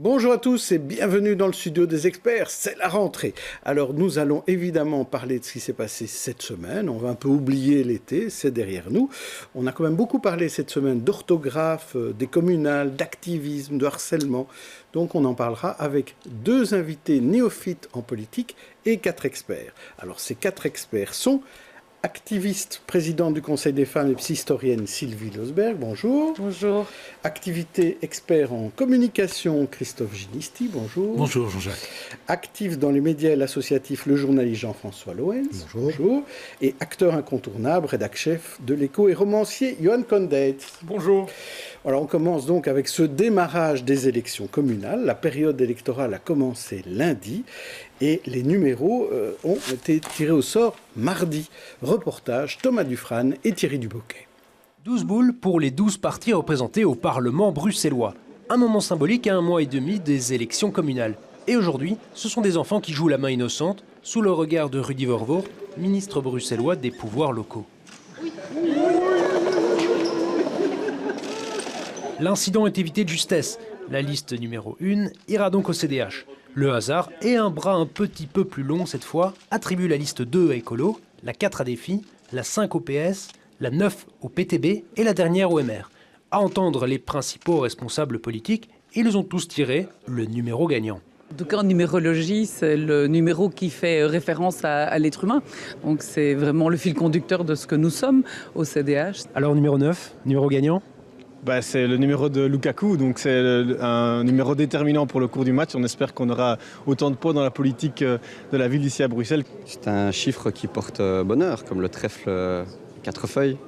Bonjour à tous et bienvenue dans le studio des experts, c'est la rentrée. Alors nous allons évidemment parler de ce qui s'est passé cette semaine, on va un peu oublier l'été, c'est derrière nous. On a quand même beaucoup parlé cette semaine d'orthographe, des communales, d'activisme, de harcèlement. Donc on en parlera avec 2 invités néophytes en politique et 4 experts. Alors ces 4 experts sont activiste, présidente du Conseil des femmes et psy-historienne Sylvie Losberg, bonjour. Bonjour. Activité expert en communication Christophe Ginisti, bonjour. Bonjour Jean-Jacques. Actif dans les médias et l'associatif Le Journaliste Jean-François Loens, bonjour. Et acteur incontournable, rédac-chef de l'Écho et romancier Johan Condeit. Bonjour. Alors on commence donc avec ce démarrage des élections communales. La période électorale a commencé lundi et les numéros ont été tirés au sort mardi. Reportage Thomas Dufrane et Thierry Duboquet. 12 boules pour les 12 partis représentés au Parlement bruxellois. Un moment symbolique à 1 mois et demi des élections communales. Et aujourd'hui, ce sont des enfants qui jouent la main innocente sous le regard de Rudy Vervoort, ministre bruxellois des pouvoirs locaux. L'incident est évité de justesse. La liste numéro 1 ira donc au CDH. Le hasard, et un bras un petit peu plus long cette fois, attribue la liste 2 à Écolo, la 4 à Défi, la 5 au PS, la 9 au PTB et la dernière au MR. À entendre les principaux responsables politiques, ils ont tous tiré le numéro gagnant. En tout cas, en numérologie, c'est le numéro qui fait référence à l'être humain. Donc c'est vraiment le fil conducteur de ce que nous sommes au CDH. Alors numéro 9, numéro gagnant ? C'est le numéro de Lukaku, donc c'est un numéro déterminant pour le cours du match. On espère qu'on aura autant de poids dans la politique de la ville d'ici à Bruxelles. C'est un chiffre qui porte bonheur, comme le trèfle 4 feuilles.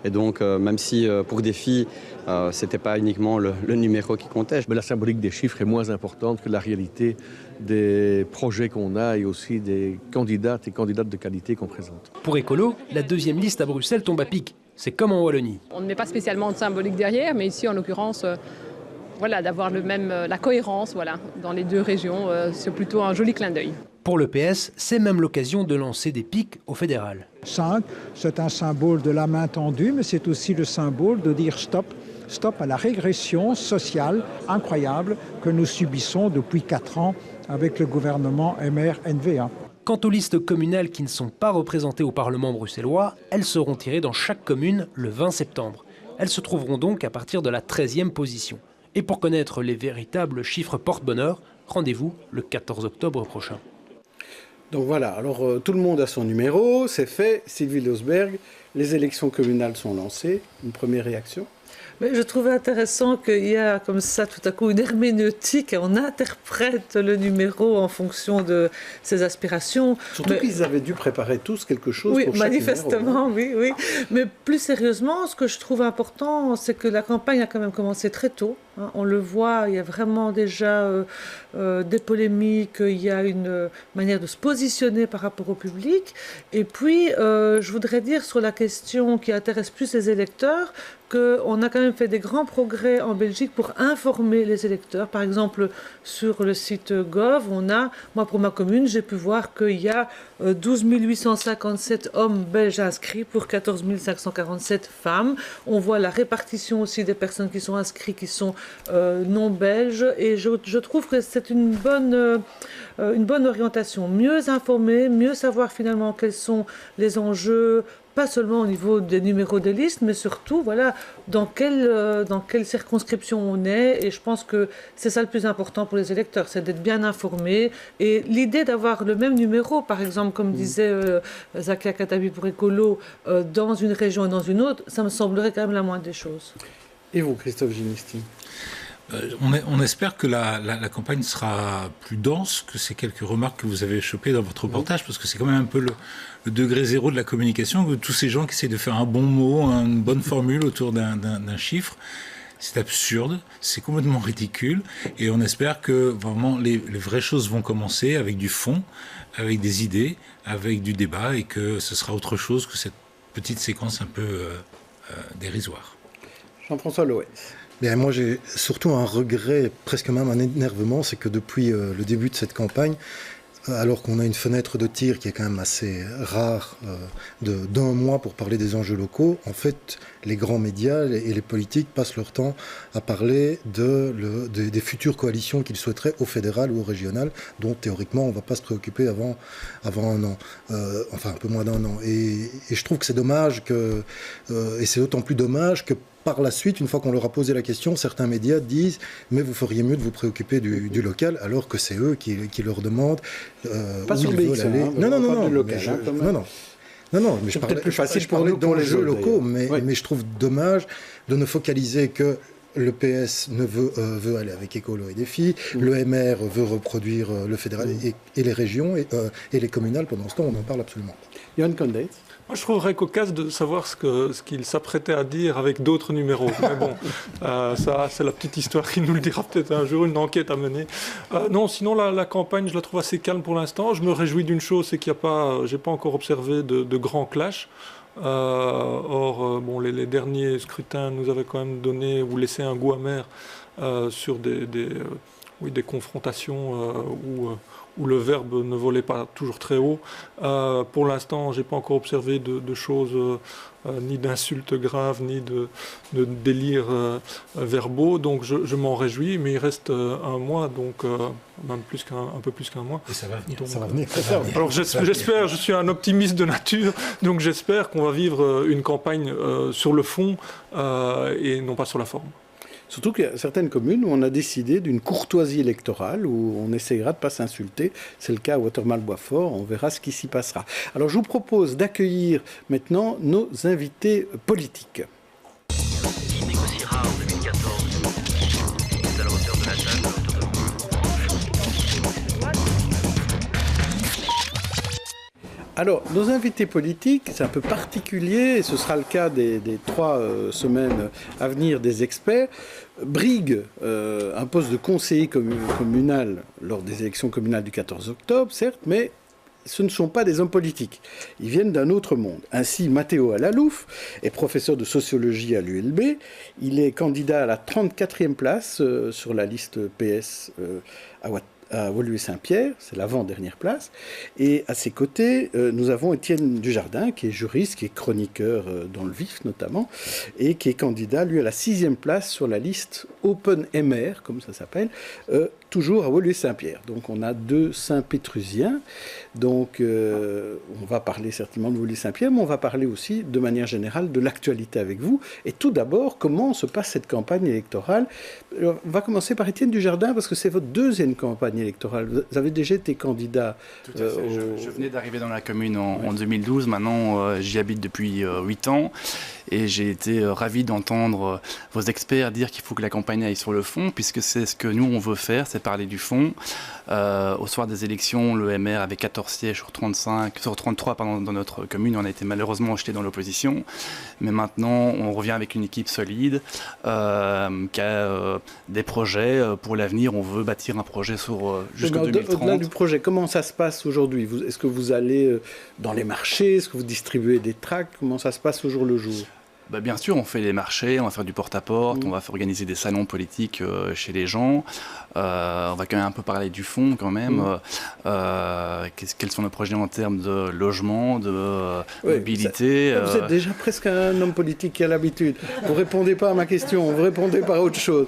Et donc, même si pour Défi, ce n'était pas uniquement le numéro qui comptait. Mais la symbolique des chiffres est moins importante que la réalité des projets qu'on a et aussi des candidates et candidates de qualité qu'on présente. Pour Écolo, la 2e liste à Bruxelles tombe à pic. C'est comme en Wallonie. On ne met pas spécialement de symbolique derrière, mais ici, en l'occurrence, d'avoir la cohérence dans les 2 régions, c'est plutôt un joli clin d'œil. Pour le PS, c'est même l'occasion de lancer des pics au fédéral. 5, c'est un symbole de la main tendue, mais c'est aussi le symbole de dire stop. Stop à la régression sociale incroyable que nous subissons depuis 4 ans avec le gouvernement MR-NVA. Quant aux listes communales qui ne sont pas représentées au Parlement bruxellois, elles seront tirées dans chaque commune le 20 septembre. Elles se trouveront donc à partir de la 13e position. Et pour connaître les véritables chiffres porte-bonheur, rendez-vous le 14 octobre prochain. Donc voilà, alors tout le monde a son numéro, c'est fait. Sylvie Losberg, les élections communales sont lancées. Une première réaction ? Mais je trouvais intéressant qu'il y a comme ça tout à coup une herméneutique et on interprète le numéro en fonction de ses aspirations. Surtout qu'ils avaient dû préparer tous quelque chose pour chaque manifestement, numéro. Oui. Mais plus sérieusement, ce que je trouve important, c'est que la campagne a quand même commencé très tôt. On le voit, il y a vraiment déjà des polémiques, il y a une manière de se positionner par rapport au public. Et puis, je voudrais dire sur la question qui intéresse plus les électeurs, qu'on a quand même fait des grands progrès en Belgique pour informer les électeurs. Par exemple, sur le site Gov, moi pour ma commune, j'ai pu voir qu'il y a 12 857 hommes belges inscrits pour 14 547 femmes. On voit la répartition aussi des personnes qui sont inscrites, qui sont non belges. Et je trouve que c'est une bonne orientation. Mieux informer, mieux savoir finalement quels sont les enjeux, pas seulement au niveau des numéros des listes, mais surtout, dans quelle circonscription on est. Et je pense que c'est ça le plus important pour les électeurs, c'est d'être bien informés. Et l'idée d'avoir le même numéro, par exemple, comme disait Zakia Katabi pour Écolo, dans une région et dans une autre, ça me semblerait quand même la moindre des choses. Et vous, Christophe Ginisti ? On espère que la campagne sera plus dense que ces quelques remarques que vous avez chopées dans votre reportage, parce que c'est quand même un peu le degré zéro de la communication, que tous ces gens qui essaient de faire un bon mot, une bonne formule autour d'un chiffre. C'est absurde, c'est complètement ridicule, et on espère que vraiment les vraies choses vont commencer avec du fond, avec des idées, avec du débat, et que ce sera autre chose que cette petite séquence un peu dérisoire. Jean-François Loens. Bien, moi, j'ai surtout un regret, presque même un énervement, c'est que depuis le début de cette campagne, alors qu'on a une fenêtre de tir qui est quand même assez rare d'un mois pour parler des enjeux locaux, en fait, les grands médias et les politiques passent leur temps à parler des futures coalitions qu'ils souhaiteraient au fédéral ou au régional, dont théoriquement on ne va pas se préoccuper avant un an, enfin un peu moins d'un an. Et je trouve que c'est dommage, et c'est d'autant plus dommage que par la suite, une fois qu'on leur a posé la question, certains médias disent « mais vous feriez mieux de vous préoccuper du local », alors que c'est eux qui leur demandent pas où sur ils BX, veulent aller. Non, mais je parlais plus facile pour pour d'enjeux locaux, mais je trouve dommage de ne focaliser que le PS veut aller avec Écolo et Défi, le MR veut reproduire le fédéral et les régions et les communales. Pendant ce temps, on en parle absolument. Johan Condeit. Moi, je trouverais cocasse de savoir ce qu'il s'apprêtait à dire avec d'autres numéros. Mais bon, ça, c'est la petite histoire qui nous le dira peut-être un jour, une enquête à mener. Non, sinon, la campagne, je la trouve assez calme pour l'instant. Je me réjouis d'une chose, c'est qu'il n'y a pas, j'ai pas encore observé de grands clashs. Bon, les derniers scrutins nous avaient quand même donné ou laissé un goût amer sur des confrontations où le verbe ne volait pas toujours très haut. Pour l'instant, je n'ai pas encore observé de choses, ni d'insultes graves, ni de délires verbaux. Donc je m'en réjouis, mais il reste un mois, donc même un peu plus qu'un mois. Et ça va venir. Donc, ça va venir. Alors j'espère, je suis un optimiste de nature, donc j'espère qu'on va vivre une campagne sur le fond et non pas sur la forme. Surtout qu'il y a certaines communes où on a décidé d'une courtoisie électorale, où on essayera de ne pas s'insulter. C'est le cas à Watermal-Boisfort, on verra ce qui s'y passera. Alors je vous propose d'accueillir maintenant nos invités politiques. Qui négociera en 2014 à la hauteur de la table. Alors, nos invités politiques, c'est un peu particulier, et ce sera le cas des 3 semaines à venir des experts, briguent un poste de conseiller communal lors des élections communales du 14 octobre, certes, mais ce ne sont pas des hommes politiques. Ils viennent d'un autre monde. Ainsi, Matteo Alalouf est professeur de sociologie à l'ULB. Il est candidat à la 34e place sur la liste PS à Woluwe-Saint-Pierre, c'est l'avant-dernière place. Et à ses côtés, nous avons Étienne Dujardin, qui est juriste, qui est chroniqueur dans le vif notamment, et qui est candidat, lui, à la 6e place sur la liste Open MR, comme ça s'appelle, toujours à Woluwe-Saint-Pierre. Donc on a 2 Saint-Pétrusiens. Donc on va parler certainement de Woluwe-Saint-Pierre, mais on va parler aussi de manière générale de l'actualité avec vous. Et tout d'abord, comment se passe cette campagne électorale? On va commencer par Étienne Dujardin, parce que c'est votre 2e campagne électorale. Vous avez déjà été candidat. Tout à fait. Je venais d'arriver dans la commune en 2012. Maintenant, j'y habite depuis 8 ans. Et j'ai été ravi d'entendre vos experts dire qu'il faut que la campagne aille sur le fond, puisque c'est ce que nous, on veut faire, c'est parler du fond. Au soir des élections, le MR avait 14 sièges sur 33 dans notre commune. On a été malheureusement jeté dans l'opposition. Mais maintenant, on revient avec une équipe solide qui a des projets pour l'avenir. On veut bâtir un projet jusqu'en 2030. Au-delà du projet, comment ça se passe aujourd'hui? Est-ce que vous allez dans les marchés? Est-ce que vous distribuez des tracts? Comment ça se passe au jour le jour? Bien sûr, on fait les marchés, on va faire du porte-à-porte, on va organiser des salons politiques chez les gens. On va quand même un peu parler du fond quand même. Quels sont nos projets en termes de logement, de mobilité. Vous êtes déjà presque un homme politique qui a l'habitude. Vous ne répondez pas à ma question, vous répondez par autre chose.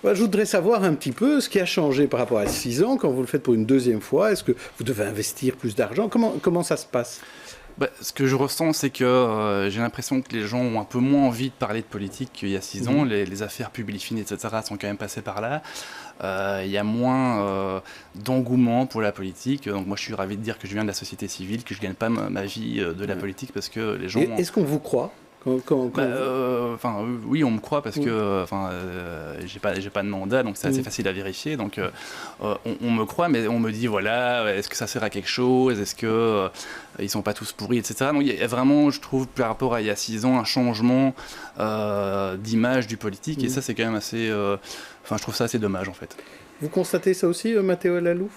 Moi, je voudrais savoir un petit peu ce qui a changé par rapport à 6 ans quand vous le faites pour une 2e fois. Est-ce que vous devez investir plus d'argent? Comment ça se passe? Ce que je ressens, c'est que j'ai l'impression que les gens ont un peu moins envie de parler de politique qu'il y a 6 ans. Les affaires Publifin, etc. sont quand même passées par là. Il y a moins d'engouement pour la politique. Donc moi, je suis ravi de dire que je viens de la société civile, que je ne gagne pas ma vie de la politique parce que les gens... Est-ce qu'on vous croit? Oui, on me croit parce que j'ai pas de mandat, donc c'est assez facile à vérifier. Donc on me croit, mais on me dit voilà, est-ce que ça sert à quelque chose? Est-ce que ils sont pas tous pourris, etc. Donc il y a vraiment, je trouve, par rapport à il y a 6 ans, un changement d'image du politique, et ça c'est quand même assez. Je trouve ça assez dommage en fait. Vous constatez ça aussi, Matteo Alalouf?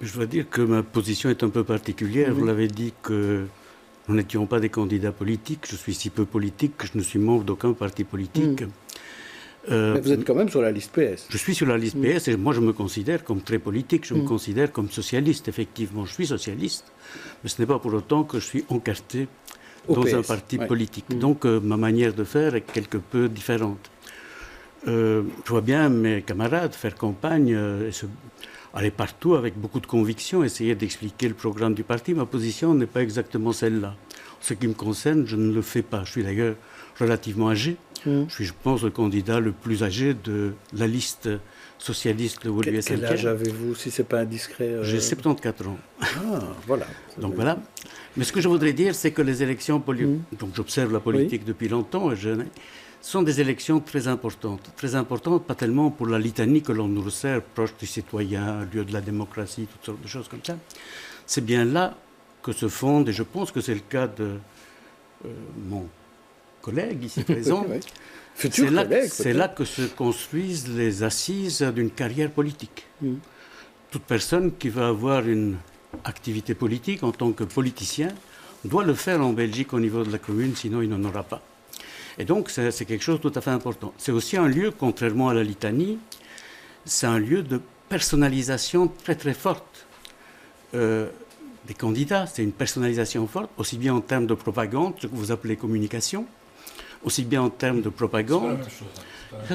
Je dois dire que ma position est un peu particulière. Vous l'avez dit que nous n'étions pas des candidats politiques. Je suis si peu politique que je ne suis membre d'aucun parti politique. Mais vous êtes quand même sur la liste PS. Je suis sur la liste PS et moi je me considère comme très politique, je me considère comme socialiste, effectivement. Je suis socialiste, mais ce n'est pas pour autant que je suis encarté dans un parti politique. Donc ma manière de faire est quelque peu différente. Je vois bien mes camarades faire campagne, aller partout avec beaucoup de conviction, essayer d'expliquer le programme du parti. Ma position n'est pas exactement celle-là. Ce qui me concerne, je ne le fais pas. Je suis d'ailleurs relativement âgé. Je suis, je pense, le candidat le plus âgé de la liste socialiste de Woluwe Saint-Pierre. Quel âge avez-vous, si ce n'est pas indiscret J'ai 74 ans. Ah, voilà. Donc voilà. Mais ce que je voudrais dire, c'est que les élections politiques, donc j'observe la politique depuis longtemps, sont des élections très importantes. Très importantes, pas tellement pour la litanie que l'on nous resserre, proche du citoyen, lieu de la démocratie, toutes sortes de choses comme ça. C'est bien là que se fondent, et je pense que c'est le cas de mon collègue ici présent, c'est là que se construisent les assises d'une carrière politique. Toute personne qui va avoir une activité politique en tant que politicien doit le faire en Belgique au niveau de la commune, sinon il n'en aura pas. Et donc c'est quelque chose de tout à fait important. C'est aussi un lieu, contrairement à la litanie, c'est un lieu de personnalisation très très forte des candidats. C'est une personnalisation forte, aussi bien en termes de propagande, ce que vous appelez communication, aussi bien en termes de propagande.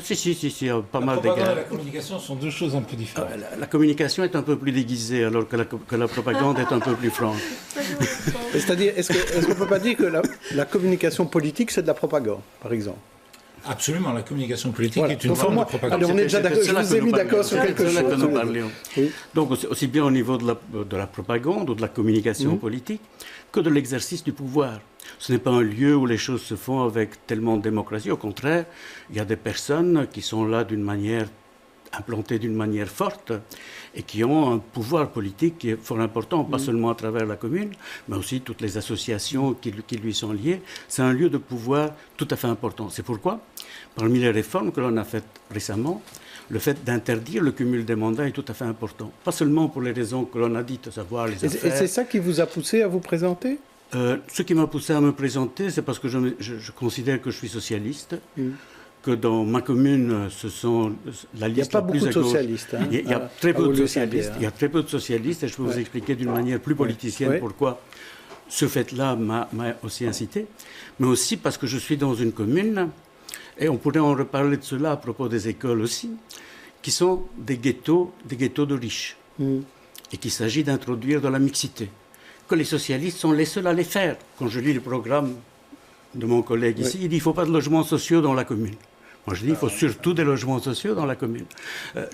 Si, pas mal d'égards. La propagande et la communication sont deux choses un peu différentes. La communication est un peu plus déguisée, alors que la propagande est un peu plus franche. C'est-à-dire, est-ce qu'on ne peut pas dire que la communication politique, c'est de la propagande, par exemple? Absolument, la communication politique est une forme de propagande. Alors on est déjà d'accord, je vous ai mis d'accord sur quelque chose. C'est là que nous parlions. Donc aussi bien au niveau de la propagande ou de la communication politique que de l'exercice du pouvoir. Ce n'est pas un lieu où les choses se font avec tellement de démocratie. Au contraire, il y a des personnes qui sont là implantées d'une manière forte et qui ont un pouvoir politique qui est fort important, pas seulement à travers la commune, mais aussi toutes les associations qui lui sont liées. C'est un lieu de pouvoir tout à fait important. C'est pourquoi, parmi les réformes que l'on a faites récemment, le fait d'interdire le cumul des mandats est tout à fait important. Pas seulement pour les raisons que l'on a dites, à savoir les affaires. Et c'est ça qui vous a poussé à vous présenter? Ce qui m'a poussé à me présenter, c'est parce que je considère que je suis socialiste, que dans ma commune, la liste la plus à gauche. Il y a très peu de socialistes. Il y a très peu de socialistes, et je peux vous expliquer d'une manière plus politicienne pourquoi ce fait-là m'a aussi incité, mais aussi parce que je suis dans une commune, et on pourrait en reparler de cela à propos des écoles aussi, qui sont des ghettos de riches, et qu'il s'agit d'introduire de la mixité. Que les socialistes sont les seuls à les faire. Quand je lis le programme de mon collègue ici, il dit qu'il ne faut pas de logements sociaux dans la commune. Moi, je dis qu'il faut surtout des logements sociaux dans la commune.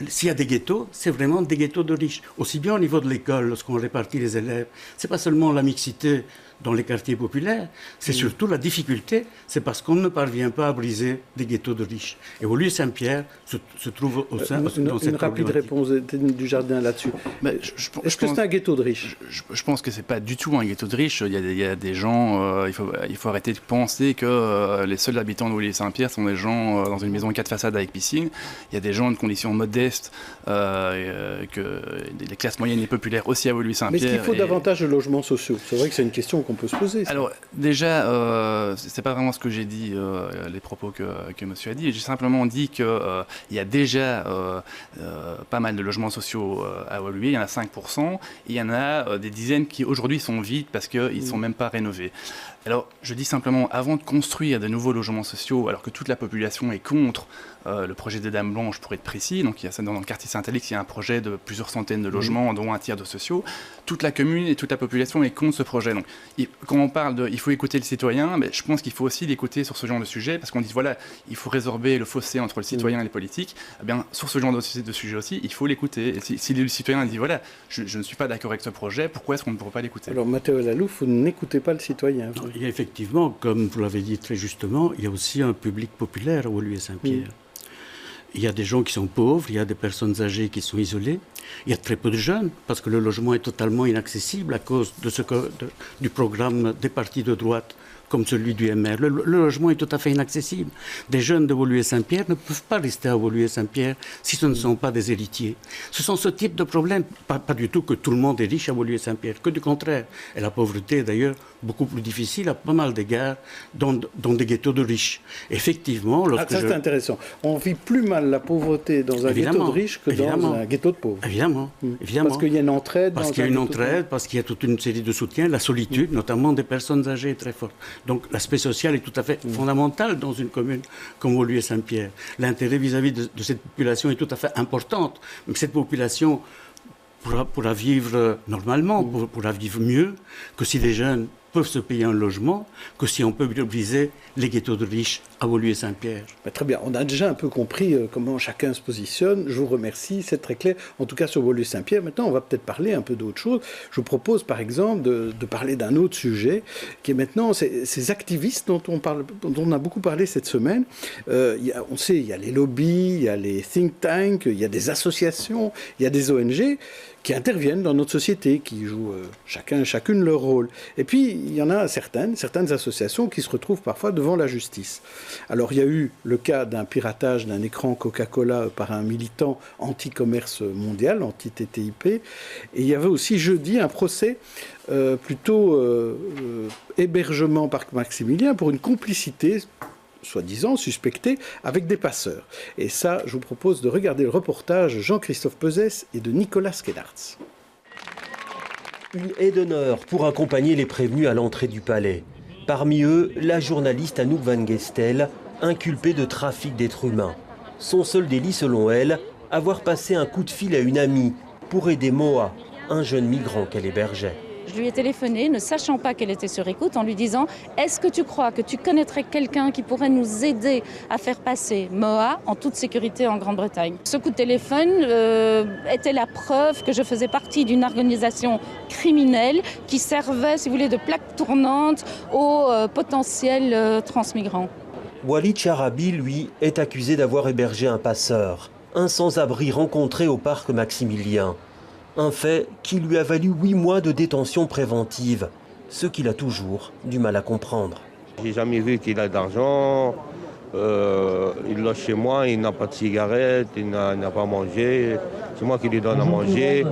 S'il y a des ghettos, c'est vraiment des ghettos de riches. Aussi bien au niveau de l'école, lorsqu'on répartit les élèves, ce n'est pas seulement la mixité dans les quartiers populaires, c'est surtout la difficulté, c'est parce qu'on ne parvient pas à briser des ghettos de riches. Et Woluwe Saint-Pierre se trouve au sein dans cette Une rapide réponse du jardin là-dessus. Est-ce que c'est un ghetto de riches? Je pense que ce n'est pas du tout un ghetto de riches. Il y a des gens, il faut arrêter de penser que les seuls habitants de Woluwe Saint-Pierre sont des gens dans une maison 4 façades avec piscine. Il y a des gens de conditions modestes, les classes moyennes et populaires aussi à Woluwe Saint-Pierre. Mais est-ce qu'il faut davantage de logements sociaux? C'est vrai que c'est une question qu'on peut se poser. Ça. Alors déjà, c'est pas vraiment ce que j'ai dit, les propos que monsieur a dit. J'ai simplement dit qu'il y a déjà pas mal de logements sociaux à Woluwe, il y en a 5%, et il y en a des dizaines qui aujourd'hui sont vides parce qu'ils ne sont même pas rénovés. Alors je dis simplement, avant de construire de nouveaux logements sociaux, alors que toute la population est contre le projet des Dames Blanches, pour être précis, donc il y a ça dans le quartier Saint-Alix, il y a un projet de plusieurs centaines de logements, dont un tiers de sociaux. Toute la commune et toute la population est contre ce projet. Donc, quand on parle de, il faut écouter le citoyen, mais je pense qu'il faut aussi l'écouter sur ce genre de sujet, parce qu'on dit voilà, il faut résorber le fossé entre le citoyen et les politiques. Eh bien, sur ce genre de sujet aussi, il faut l'écouter. Et si le citoyen dit voilà, je ne suis pas d'accord avec ce projet, pourquoi est-ce qu'on ne pourrait pas l'écouter? Alors, Matteo Lalouf, vous n'écoutez pas le citoyen. Il y a effectivement, comme vous l'avez dit très justement, il y a aussi un public populaire à Woluwe Saint-Pierre. Il y a des gens qui sont pauvres, il y a des personnes âgées qui sont isolées, il y a très peu de jeunes, parce que le logement est totalement inaccessible à cause de du programme des partis de droite comme celui du MR. Le logement est tout à fait inaccessible. Des jeunes de Woluwe-Saint-Pierre ne peuvent pas rester à Woluwe-Saint-Pierre si ce ne sont pas des héritiers. Ce sont ce type de problèmes, pas du tout que tout le monde est riche à Woluwe-Saint-Pierre, que du contraire. Et la pauvreté est d'ailleurs beaucoup plus difficile à pas mal d'égards dans des ghettos de riches. Effectivement, c'est intéressant. On vit plus mal la pauvreté dans un ghetto de riches que dans un ghetto de pauvres. Évidemment. Parce qu'il y a une entraide. Parce qu'il y a une entraide, parce qu'il y a toute une série de soutiens, la solitude, notamment des personnes âgées très fortes. Donc l'aspect social est tout à fait fondamental dans une commune comme Woluwe-Saint-Pierre. L'intérêt vis-à-vis de cette population est tout à fait importante. Mais cette population pourra vivre normalement, pourra vivre mieux que si les jeunes peuvent se payer un logement, que si on peut briser les ghettos de riches à Woluwe-Saint-Pierre. Très bien, on a déjà un peu compris comment chacun se positionne. Je vous remercie, c'est très clair. En tout cas sur Woluwe-Saint-Pierre, maintenant on va peut-être parler un peu d'autre chose. Je vous propose par exemple de parler d'un autre sujet, qui est maintenant ces activistes dont on a beaucoup parlé cette semaine. On sait, il y a les lobbies, il y a les think tanks, il y a des associations, il y a des ONG qui interviennent dans notre société, qui jouent chacune leur rôle. Et puis, il y en a certaines associations qui se retrouvent parfois devant la justice. Alors, il y a eu le cas d'un piratage d'un écran Coca-Cola par un militant anti-commerce mondial, anti-TTIP. Et il y avait aussi jeudi un procès plutôt hébergement Parc Maximilien pour une complicité soi-disant suspectés avec des passeurs. Et ça, je vous propose de regarder le reportage de Jean-Christophe Peuzès et de Nicolas Skenartz. Une haie d'honneur pour accompagner les prévenus à l'entrée du palais. Parmi eux, la journaliste Anouk Van Gestel, inculpée de trafic d'êtres humains. Son seul délit, selon elle, avoir passé un coup de fil à une amie pour aider Moa, un jeune migrant qu'elle hébergeait. Je lui ai téléphoné, ne sachant pas qu'elle était sur écoute, en lui disant « Est-ce que tu crois que tu connaîtrais quelqu'un qui pourrait nous aider à faire passer Moa en toute sécurité en Grande-Bretagne ?» Ce coup de téléphone était la preuve que je faisais partie d'une organisation criminelle qui servait, si vous voulez, de plaque tournante aux potentiels transmigrants. Walid Charabi, lui, est accusé d'avoir hébergé un passeur, un sans-abri rencontré au parc Maximilien. Un fait qui lui a valu 8 mois de détention préventive, ce qu'il a toujours du mal à comprendre. J'ai jamais vu qu'il a d'argent, il loge chez moi, il n'a pas de cigarettes, il n'a pas mangé. C'est moi qui lui donne à manger,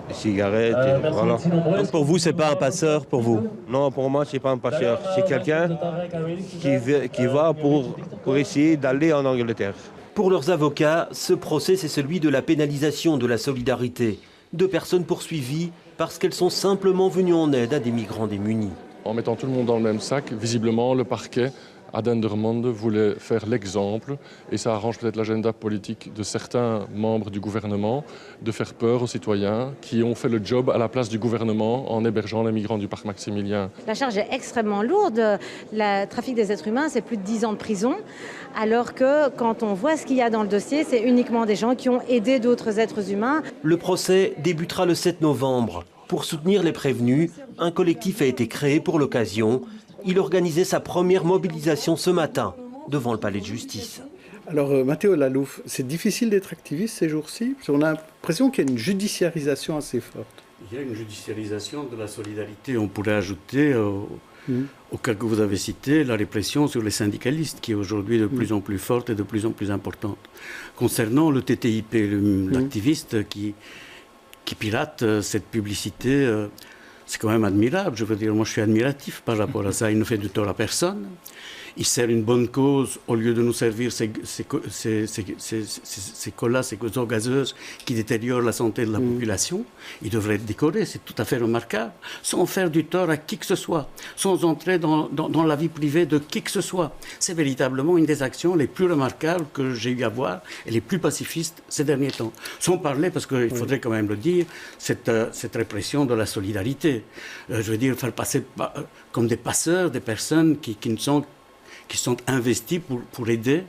des cigarettes, et voilà. Donc pour vous, c'est pas un passeur pour vous? Non, pour moi, c'est pas un passeur. C'est quelqu'un qui va pour essayer d'aller en Angleterre. Pour leurs avocats, ce procès, c'est celui de la pénalisation de la solidarité. 2 personnes poursuivies parce qu'elles sont simplement venues en aide à des migrants démunis. En mettant tout le monde dans le même sac, visiblement, le parquet à Dendermonde voulait faire l'exemple, et ça arrange peut-être l'agenda politique de certains membres du gouvernement, de faire peur aux citoyens qui ont fait le job à la place du gouvernement en hébergeant les migrants du parc Maximilien. La charge est extrêmement lourde. Le trafic des êtres humains, c'est plus de 10 ans de prison, alors que quand on voit ce qu'il y a dans le dossier, c'est uniquement des gens qui ont aidé d'autres êtres humains. Le procès débutera le 7 novembre. Pour soutenir les prévenus, un collectif a été créé pour l'occasion. Il organisait sa première mobilisation ce matin devant le palais de justice. Alors Matteo Lalouf, c'est difficile d'être activiste ces jours-ci? Parce qu'on a l'impression qu'il y a une judiciarisation assez forte. Il y a une judiciarisation de la solidarité. On pourrait ajouter au cas que vous avez cité la répression sur les syndicalistes qui est aujourd'hui de plus en plus forte et de plus en plus importante. Concernant le TTIP, l'activiste qui pirate cette publicité, c'est quand même admirable. Je veux dire, moi je suis admiratif par rapport à ça. Il ne fait de tort à personne. Il sert une bonne cause au lieu de nous servir ces colas, ces eaux gazeuses qui détériorent la santé de la population. Il devrait être décoré, c'est tout à fait remarquable, sans faire du tort à qui que ce soit, sans entrer dans la vie privée de qui que ce soit. C'est véritablement une des actions les plus remarquables que j'ai eu à voir et les plus pacifistes ces derniers temps. Sans parler, parce qu'il faudrait quand même le dire, cette répression de la solidarité. Je veux dire, faire passer comme des passeurs des personnes qui sont investis pour aider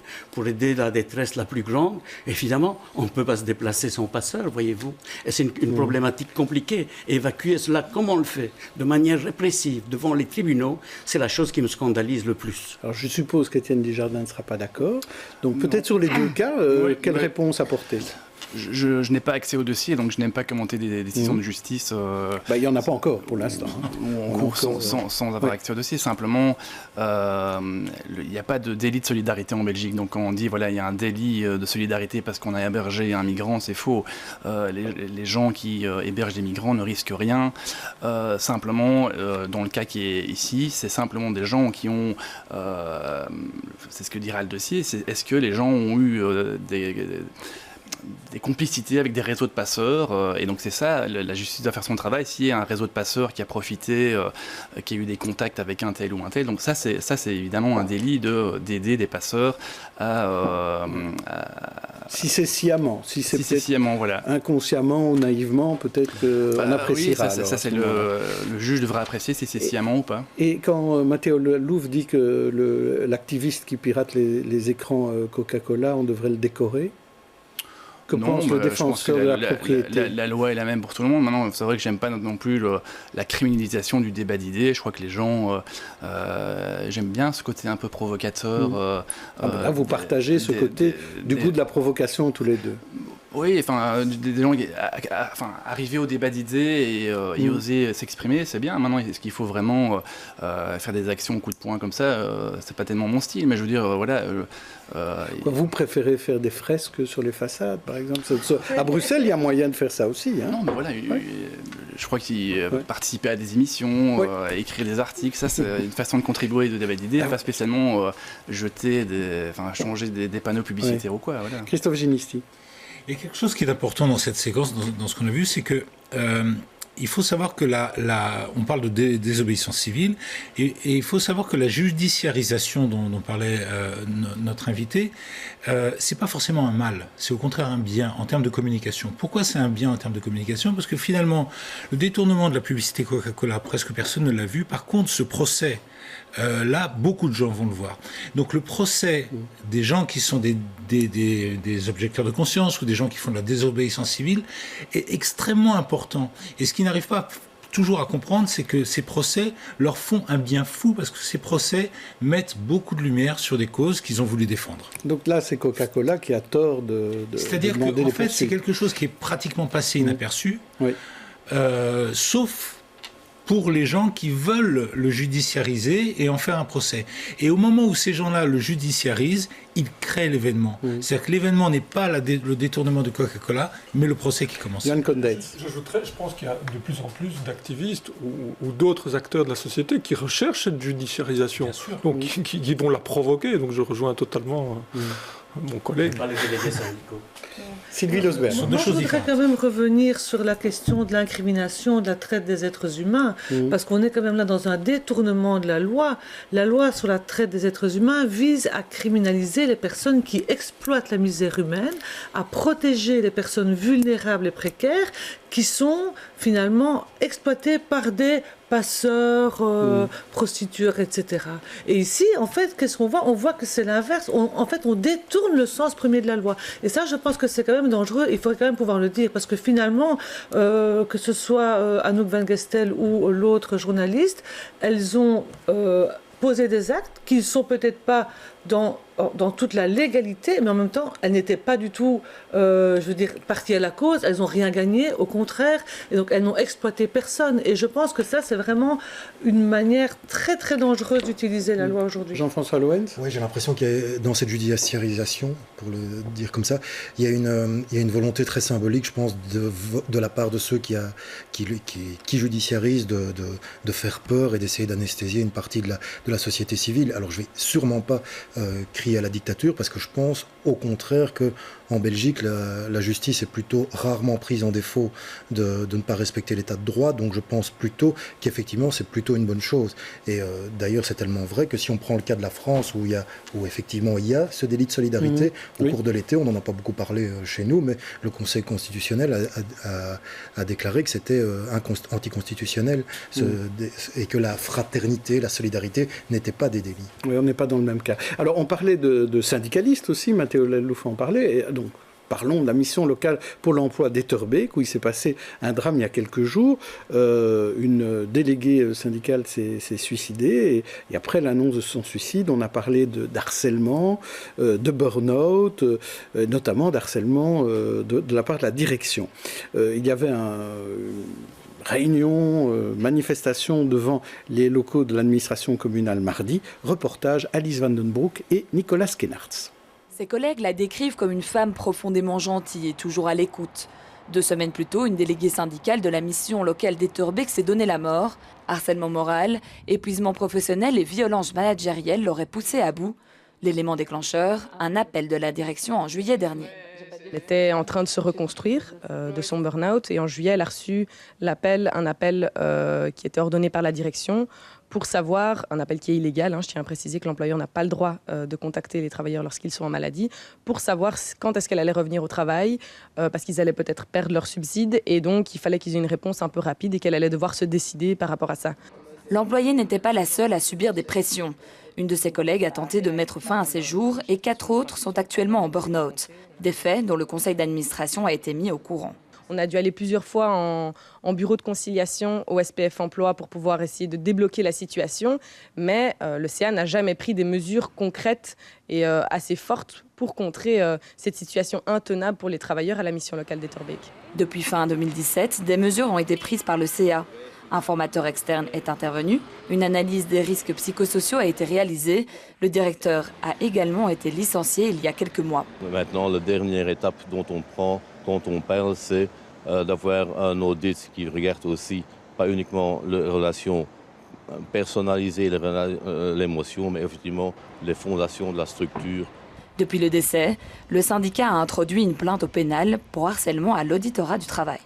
la détresse la plus grande. Évidemment, on ne peut pas se déplacer sans passeur, voyez-vous. Et c'est une problématique compliquée. Et évacuer cela, comme on le fait, de manière répressive, devant les tribunaux, c'est la chose qui me scandalise le plus. Alors je suppose qu'Étienne Desjardins ne sera pas d'accord. Donc peut-être sur les deux cas, quelle réponse apporter? Je n'ai pas accès au dossier, donc je n'aime pas commenter des décisions de justice. Il n'y en a pas encore pour l'instant. On court sans avoir accès au dossier. Simplement, il n'y a pas de délit de solidarité en Belgique. Donc quand on dit il y a un délit de solidarité parce qu'on a hébergé un migrant, c'est faux. Les gens qui hébergent des migrants ne risquent rien. Simplement, dans le cas qui est ici, c'est simplement des gens qui ont... c'est ce que dira le dossier. Est-ce que les gens ont eu des complicités avec des réseaux de passeurs, et donc c'est ça, la justice doit faire son travail. S'il y a un réseau de passeurs qui a profité, qui a eu des contacts avec un tel ou un tel, donc ça c'est évidemment un délit d'aider des passeurs à... Si c'est sciemment, si c'est sciemment, voilà. Inconsciemment ou naïvement, peut-être qu'on appréciera. Oui, ça c'est le juge devra apprécier si c'est sciemment ou pas. Et quand Matteo Louf dit que l'activiste qui pirate les écrans Coca-Cola, on devrait le décorer? Que pense le défenseur de la propriété? La loi est la même pour tout le monde. Maintenant, c'est vrai que j'aime pas non plus la criminalisation du débat d'idées. Je crois que les gens... j'aime bien ce côté un peu provocateur. Là, vous partagez ce côté du goût de la provocation tous les deux. Oui, des gens arriver au débat d'idées et oser s'exprimer, c'est bien. Maintenant, est-ce qu'il faut vraiment faire des actions au coup de poing comme ça? C'est pas tellement mon style, mais je veux dire, vous préférez faire des fresques sur les façades, par exemple? À Bruxelles, il y a moyen de faire ça aussi. Hein. Non, mais voilà, je crois qu'il participer à des émissions, écrire des articles, ça c'est une façon de contribuer au débat d'idées, pas spécialement changer des panneaux publicitaires ou quoi. Voilà. Christophe Ginisti. Il y a quelque chose qui est important dans cette séquence, dans ce qu'on a vu, c'est que il faut savoir que on parle de désobéissance civile, et il faut savoir que la judiciarisation dont parlait notre invité, c'est pas forcément un mal, c'est au contraire un bien en termes de communication. Pourquoi c'est un bien en termes de communication? Parce que finalement, le détournement de la publicité Coca-Cola, presque personne ne l'a vu. Par contre, ce procès, là, beaucoup de gens vont le voir. Donc le procès des gens qui sont des objecteurs de conscience ou des gens qui font de la désobéissance civile est extrêmement important. Et ce qu'ils n'arrivent pas toujours à comprendre, c'est que ces procès leur font un bien fou, parce que ces procès mettent beaucoup de lumière sur des causes qu'ils ont voulu défendre. Donc là, c'est Coca-Cola qui a tort de C'est-à-dire qu'en fait, c'est quelque chose qui est pratiquement passé inaperçu, sauf pour les gens qui veulent le judiciariser et en faire un procès. Et au moment où ces gens-là le judiciarisent, ils créent l'événement. C'est-à-dire que l'événement n'est pas le détournement de Coca-Cola, mais le procès qui commence. J'ajouterais, je pense qu'il y a de plus en plus d'activistes ou d'autres acteurs de la société qui recherchent cette judiciarisation, donc qui vont la provoquer. Donc je rejoins totalement mon collègue. Pas les délégués syndicaux. Sylvie Losberg. Moi, je voudrais quand même revenir sur la question de l'incrimination, de la traite des êtres humains, parce qu'on est quand même là dans un détournement de la loi. La loi sur la traite des êtres humains vise à criminaliser les personnes qui exploitent la misère humaine, à protéger les personnes vulnérables et précaires qui sont finalement exploitées par des passeurs, prostitueurs, etc. Et ici, en fait, qu'est-ce qu'on voit? On voit que c'est l'inverse. En fait, on détourne le sens premier de la loi. Et ça, je pense que c'est quand même dangereux. Il faudrait quand même pouvoir le dire, parce que finalement, que ce soit Anouk van Gestel ou l'autre journaliste, elles ont posé des actes qui ne sont peut-être pas dans toute la légalité, mais en même temps, elles n'étaient pas du tout, parties à la cause, elles n'ont rien gagné, au contraire, et donc elles n'ont exploité personne. Et je pense que ça, c'est vraiment une manière très très dangereuse d'utiliser la loi aujourd'hui. Jean-François Loens? Oui, j'ai l'impression qu'il y a, dans cette judiciarisation, pour le dire comme ça, il y a une volonté très symbolique, je pense, de la part de ceux qui judiciarisent, de faire peur et d'essayer d'anesthésier une partie de la société civile. Alors je vais sûrement pas crier à la dictature, parce que je pense au contraire que en Belgique, la justice est plutôt rarement prise en défaut de ne pas respecter l'état de droit, donc je pense plutôt qu'effectivement c'est plutôt une bonne chose. Et d'ailleurs c'est tellement vrai que si on prend le cas de la France où effectivement il y a ce délit de solidarité, au cours de l'été, on n'en a pas beaucoup parlé chez nous, mais le Conseil constitutionnel a déclaré que c'était anticonstitutionnel et que la fraternité, la solidarité n'étaient pas des délits. Oui, on n'est pas dans le même cas. Alors on parlait de syndicalistes aussi, Matteo Louf en parlait, et donc parlons de la mission locale pour l'emploi d'Etterbeek, où il s'est passé un drame il y a quelques jours. Une déléguée syndicale s'est suicidée, et après l'annonce de son suicide, on a parlé d'harcèlement, de burn-out, notamment d'harcèlement de la part de la direction. Il y avait réunion, manifestation devant les locaux de l'administration communale mardi. Reportage Alice Vandenbroek et Nicolas Kenartz. Ses collègues la décrivent comme une femme profondément gentille et toujours à l'écoute. 2 semaines plus tôt, une déléguée syndicale de la mission locale d'Etterbeek s'est donné la mort. Harcèlement moral, épuisement professionnel et violence managérielle l'auraient poussée à bout. L'élément déclencheur, un appel de la direction en juillet dernier. Elle était en train de se reconstruire de son burn-out et en juillet, elle a reçu un appel qui était ordonné par la direction pour savoir, un appel qui est illégal, je tiens à préciser que l'employeur n'a pas le droit de contacter les travailleurs lorsqu'ils sont en maladie, pour savoir quand est-ce qu'elle allait revenir au travail, parce qu'ils allaient peut-être perdre leur subside et donc il fallait qu'ils aient une réponse un peu rapide et qu'elle allait devoir se décider par rapport à ça. L'employée n'était pas la seule à subir des pressions. Une de ses collègues a tenté de mettre fin à ses jours et 4 autres sont actuellement en burn-out. Des faits dont le conseil d'administration a été mis au courant. On a dû aller plusieurs fois en bureau de conciliation au SPF Emploi pour pouvoir essayer de débloquer la situation, mais le CA n'a jamais pris des mesures concrètes et assez fortes pour contrer cette situation intenable pour les travailleurs à la mission locale d'Etterbeek. Depuis fin 2017, des mesures ont été prises par le CA. Un formateur externe est intervenu, une analyse des risques psychosociaux a été réalisée, le directeur a également été licencié il y a quelques mois. Maintenant, la dernière étape dont on parle, c'est d'avoir un audit qui regarde aussi, pas uniquement les relations personnalisées, l'émotion, mais effectivement les fondations de la structure. Depuis le décès, le syndicat a introduit une plainte au pénal pour harcèlement à l'auditorat du travail.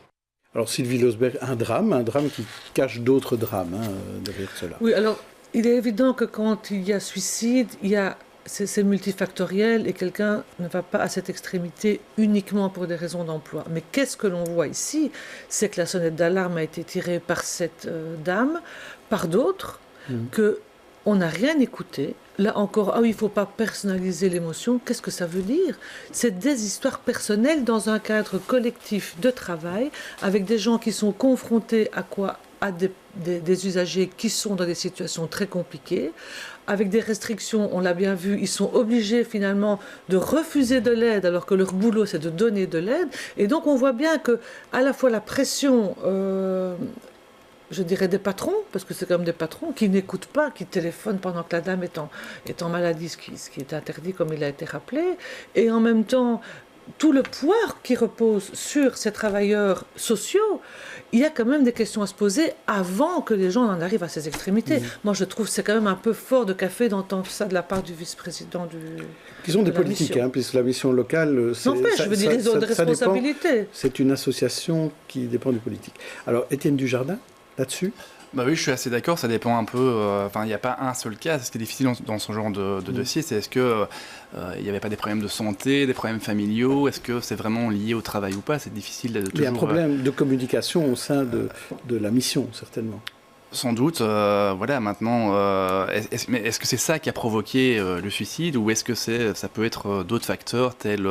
Alors Sylvie Losberg, un drame qui cache d'autres drames derrière cela. Oui, alors il est évident que quand il y a suicide, c'est multifactoriel et quelqu'un ne va pas à cette extrémité uniquement pour des raisons d'emploi. Mais qu'est-ce que l'on voit ici? C'est que la sonnette d'alarme a été tirée par cette dame, par d'autres, qu'on n'a rien écouté. Là encore, il ne faut pas personnaliser l'émotion. Qu'est-ce que ça veut dire? C'est des histoires personnelles dans un cadre collectif de travail, avec des gens qui sont confrontés à des usagers qui sont dans des situations très compliquées, avec des restrictions, on l'a bien vu, ils sont obligés finalement de refuser de l'aide alors que leur boulot c'est de donner de l'aide. Et donc on voit bien que à la fois la pression... je dirais des patrons, parce que c'est comme des patrons qui n'écoutent pas, qui téléphonent pendant que la dame est en maladie, ce qui est interdit comme il a été rappelé, et en même temps, tout le poids qui repose sur ces travailleurs sociaux, il y a quand même des questions à se poser avant que les gens en arrivent à ces extrémités. Moi, je trouve que c'est quand même un peu fort de café d'entendre ça de la part du vice-président Ils ont des politiques, puisque la mission locale... N'empêche, je veux dire, ils ont des responsabilités. C'est une association qui dépend du politique. Alors, Étienne Dujardin, là-dessus? Bah oui, je suis assez d'accord, ça dépend un peu, il n'y a pas un seul cas, ce qui est difficile dans ce genre de dossier, c'est est-ce que il n'y avait pas des problèmes de santé, des problèmes familiaux, est-ce que c'est vraiment lié au travail ou pas, c'est difficile de toujours... Il y a un problème de communication au sein de la mission, certainement. Sans doute, voilà, maintenant, mais est-ce que c'est ça qui a provoqué le suicide ou est-ce que ça peut être d'autres facteurs tels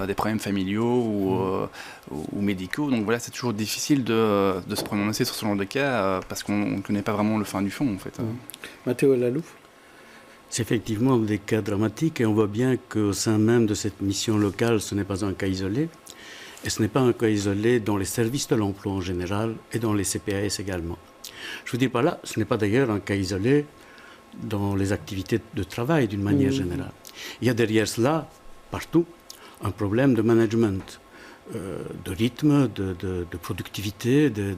des problèmes familiaux ou médicaux? Donc voilà, c'est toujours difficile de se prononcer sur ce genre de cas parce qu'on ne connaît pas vraiment le fin du fond en fait. Mathéo Lalouf. C'est effectivement des cas dramatiques et on voit bien qu'au sein même de cette mission locale, ce n'est pas un cas isolé. Et ce n'est pas un cas isolé dans les services de l'emploi en général et dans les CPAS également. Je vous dis par là, ce n'est pas d'ailleurs un cas isolé dans les activités de travail d'une manière générale. Il y a derrière cela, partout, un problème de management, de rythme, de productivité, de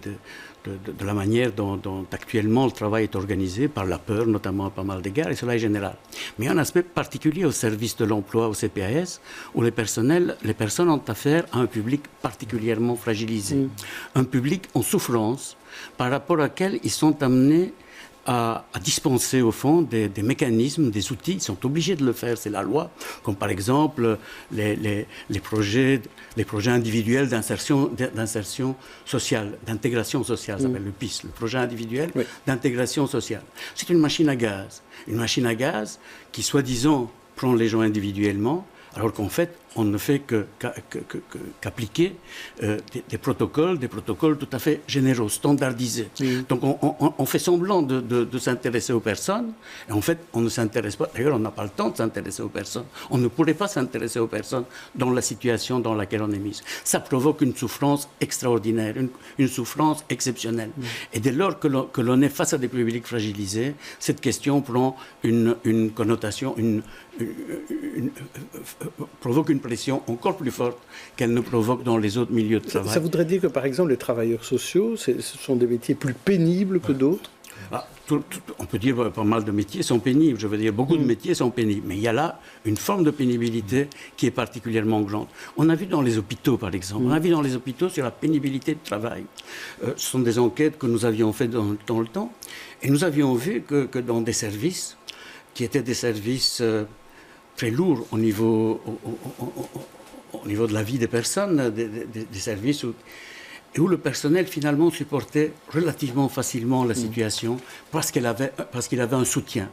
la manière dont actuellement le travail est organisé, par la peur notamment à pas mal d'égards, et cela est général. Mais il y a un aspect particulier au service de l'emploi, au CPAS, où les personnes ont affaire à un public particulièrement fragilisé, un public en souffrance, par rapport auquel ils sont amenés à dispenser au fond des mécanismes, des outils. Ils sont obligés de le faire, c'est la loi, comme par exemple les projets individuels d'insertion sociale, d'intégration sociale, ça s'appelle le PIS, le projet individuel d'intégration sociale. C'est une machine à gaz qui soi-disant prend les gens individuellement, alors qu'en fait, on ne fait qu'appliquer des protocoles tout à fait généraux, standardisés. Donc on fait semblant de s'intéresser aux personnes, et en fait on ne s'intéresse pas, d'ailleurs on n'a pas le temps de s'intéresser aux personnes, on ne pourrait pas s'intéresser aux personnes dans la situation dans laquelle on est mise. Ça provoque une souffrance extraordinaire, une souffrance exceptionnelle. Et dès lors que l'on est face à des publics fragilisés, cette question prend une connotation, provoque une pression encore plus forte qu'elle ne provoque dans les autres milieux de travail. Ça voudrait dire que, par exemple, les travailleurs sociaux, ce sont des métiers plus pénibles que d'autres? On peut dire pas mal de métiers sont pénibles, je veux dire beaucoup de métiers sont pénibles, mais il y a là une forme de pénibilité qui est particulièrement grande. On a vu dans les hôpitaux par exemple, on a vu dans les hôpitaux sur la pénibilité de travail. Ce sont des enquêtes que nous avions faites dans le temps, et nous avions vu que dans des services qui étaient des services très lourds au niveau de la vie des personnes, des services où le personnel finalement supportait relativement facilement la situation parce qu'il avait un soutien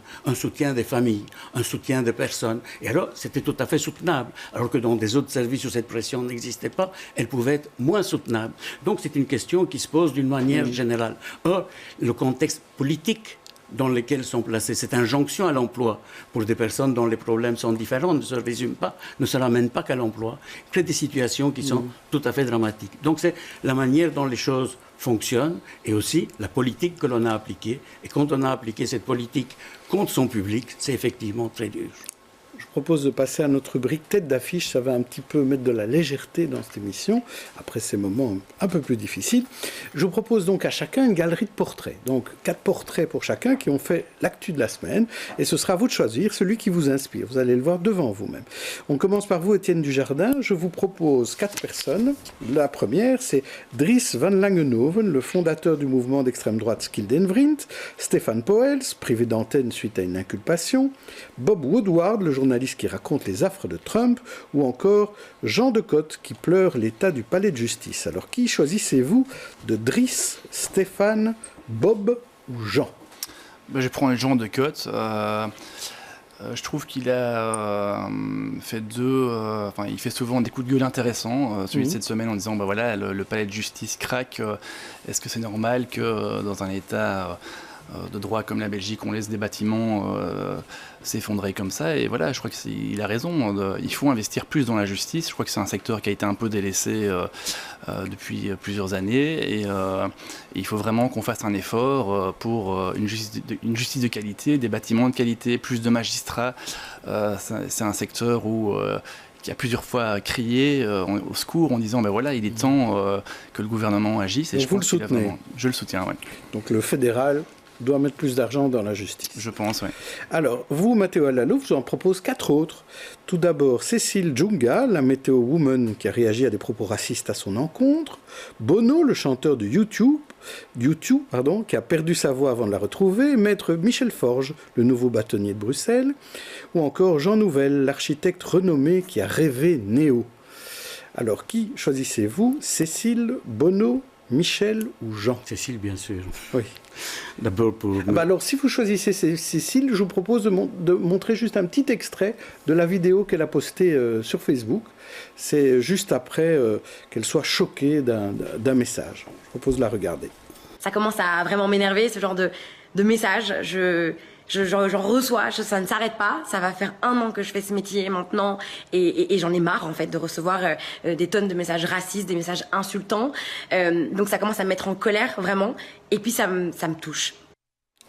des familles, un soutien des personnes. Et alors, c'était tout à fait soutenable. Alors que dans des autres services où cette pression n'existait pas, elle pouvait être moins soutenable. Donc c'est une question qui se pose d'une manière générale. Or, le contexte politique dans lesquels sont placées cette injonction à l'emploi pour des personnes dont les problèmes sont différents, ne se résume pas, ne se ramène pas qu'à l'emploi, crée des situations qui sont tout à fait dramatiques. Donc c'est la manière dont les choses fonctionnent et aussi la politique que l'on a appliquée. Et quand on a appliqué cette politique contre son public, c'est effectivement très dur. Je propose de passer à notre rubrique tête d'affiche. Ça va un petit peu mettre de la légèreté dans cette émission, après ces moments un peu plus difficiles. Je vous propose donc à chacun une galerie de portraits. Donc 4 portraits pour chacun qui ont fait l'actu de la semaine. Et ce sera à vous de choisir celui qui vous inspire. Vous allez le voir devant vous-même. On commence par vous, Étienne Dujardin. Je vous propose 4 personnes. La première, c'est Dries van Langenhoven, le fondateur du mouvement d'extrême droite Skildenvriend. Stefan Poels, privé d'antenne suite à une inculpation. Bob Woodward, le journaliste qui raconte les affres de Trump, ou encore Jean Decotte qui pleure l'état du palais de justice. Alors qui choisissez-vous de Dries, Stéphane, Bob ou Jean? Je vais prendre Jean Decotte. Je trouve qu'il a fait il fait souvent des coups de gueule intéressants. Celui de cette semaine en disant voilà, le palais de justice craque. Est-ce que c'est normal que dans un État de droit comme la Belgique, on laisse des bâtiments s'effondrer comme ça? Et voilà, je crois qu'il a raison. Il faut investir plus dans la justice. Je crois que c'est un secteur qui a été un peu délaissé depuis plusieurs années. Et il faut vraiment qu'on fasse un effort pour une justice de qualité, des bâtiments de qualité, plus de magistrats. C'est un secteur qui a plusieurs fois crié au secours en disant voilà, il est temps que le gouvernement agisse. Et vous le soutenez? Je le soutiens, oui. Donc le fédéral doit mettre plus d'argent dans la justice. Je pense, oui. Alors, vous, Matteo Allalouf, je vous en propose 4 autres. Tout d'abord, Cécile Djunga, la météo woman qui a réagi à des propos racistes à son encontre. Bono, le chanteur de U2, qui a perdu sa voix avant de la retrouver. Maître Michel Forge, le nouveau bâtonnier de Bruxelles. Ou encore Jean Nouvel, l'architecte renommé qui a rêvé Néo. Alors, qui choisissez-vous? Cécile, Bono, Michel ou Jean? Cécile, bien sûr. Oui. D'abord pour... alors, si vous choisissez Cécile, je vous propose de montrer juste un petit extrait de la vidéo qu'elle a postée sur Facebook. C'est juste après qu'elle soit choquée d'un message. Je vous propose de la regarder. Ça commence à vraiment m'énerver, ce genre de message. J'en reçois, ça ne s'arrête pas. Ça va faire 1 an que je fais ce métier maintenant et j'en ai marre en fait de recevoir des tonnes de messages racistes, des messages insultants. Donc ça commence à me mettre en colère vraiment et puis ça me touche.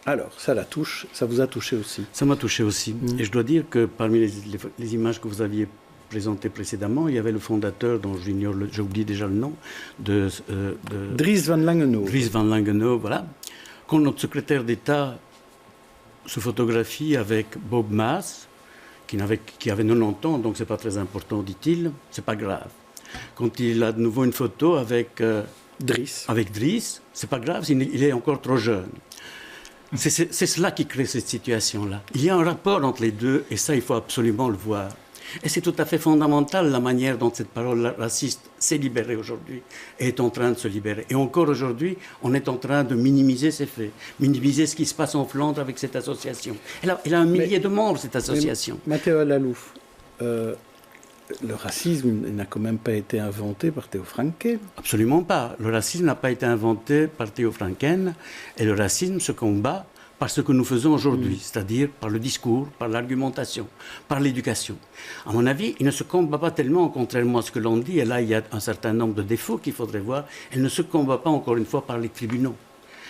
Alors, ça la touche, ça vous a touché aussi? Ça m'a touché aussi. Et je dois dire que parmi les images que vous aviez présentées précédemment, il y avait le fondateur, dont j'ai oublié déjà le nom, de Dries van Langenhoven. Dries van Langenhoven, voilà. Quand notre secrétaire d'État se photographie avec Bob Maas, qui avait 90 ans, donc c'est pas très important, dit-il, c'est pas grave. Quand il a de nouveau une photo avec Dries, c'est pas grave, il est encore trop jeune. C'est cela qui crée cette situation-là. Il y a un rapport entre les deux, et ça, il faut absolument le voir. Et c'est tout à fait fondamental la manière dont cette parole raciste s'est libérée aujourd'hui et est en train de se libérer. Et encore aujourd'hui, on est en train de minimiser ces faits, minimiser ce qui se passe en Flandre avec cette association. Elle a un millier de membres, cette association. Matteo Allalouf, le racisme n'a quand même pas été inventé par Theo Franken. Absolument pas. Le racisme n'a pas été inventé par Theo Franken et le racisme se combat par ce que nous faisons aujourd'hui, c'est-à-dire par le discours, par l'argumentation, par l'éducation. À mon avis, il ne se combat pas tellement, contrairement à ce que l'on dit, et là il y a un certain nombre de défauts qu'il faudrait voir, il ne se combat pas encore une fois par les tribunaux.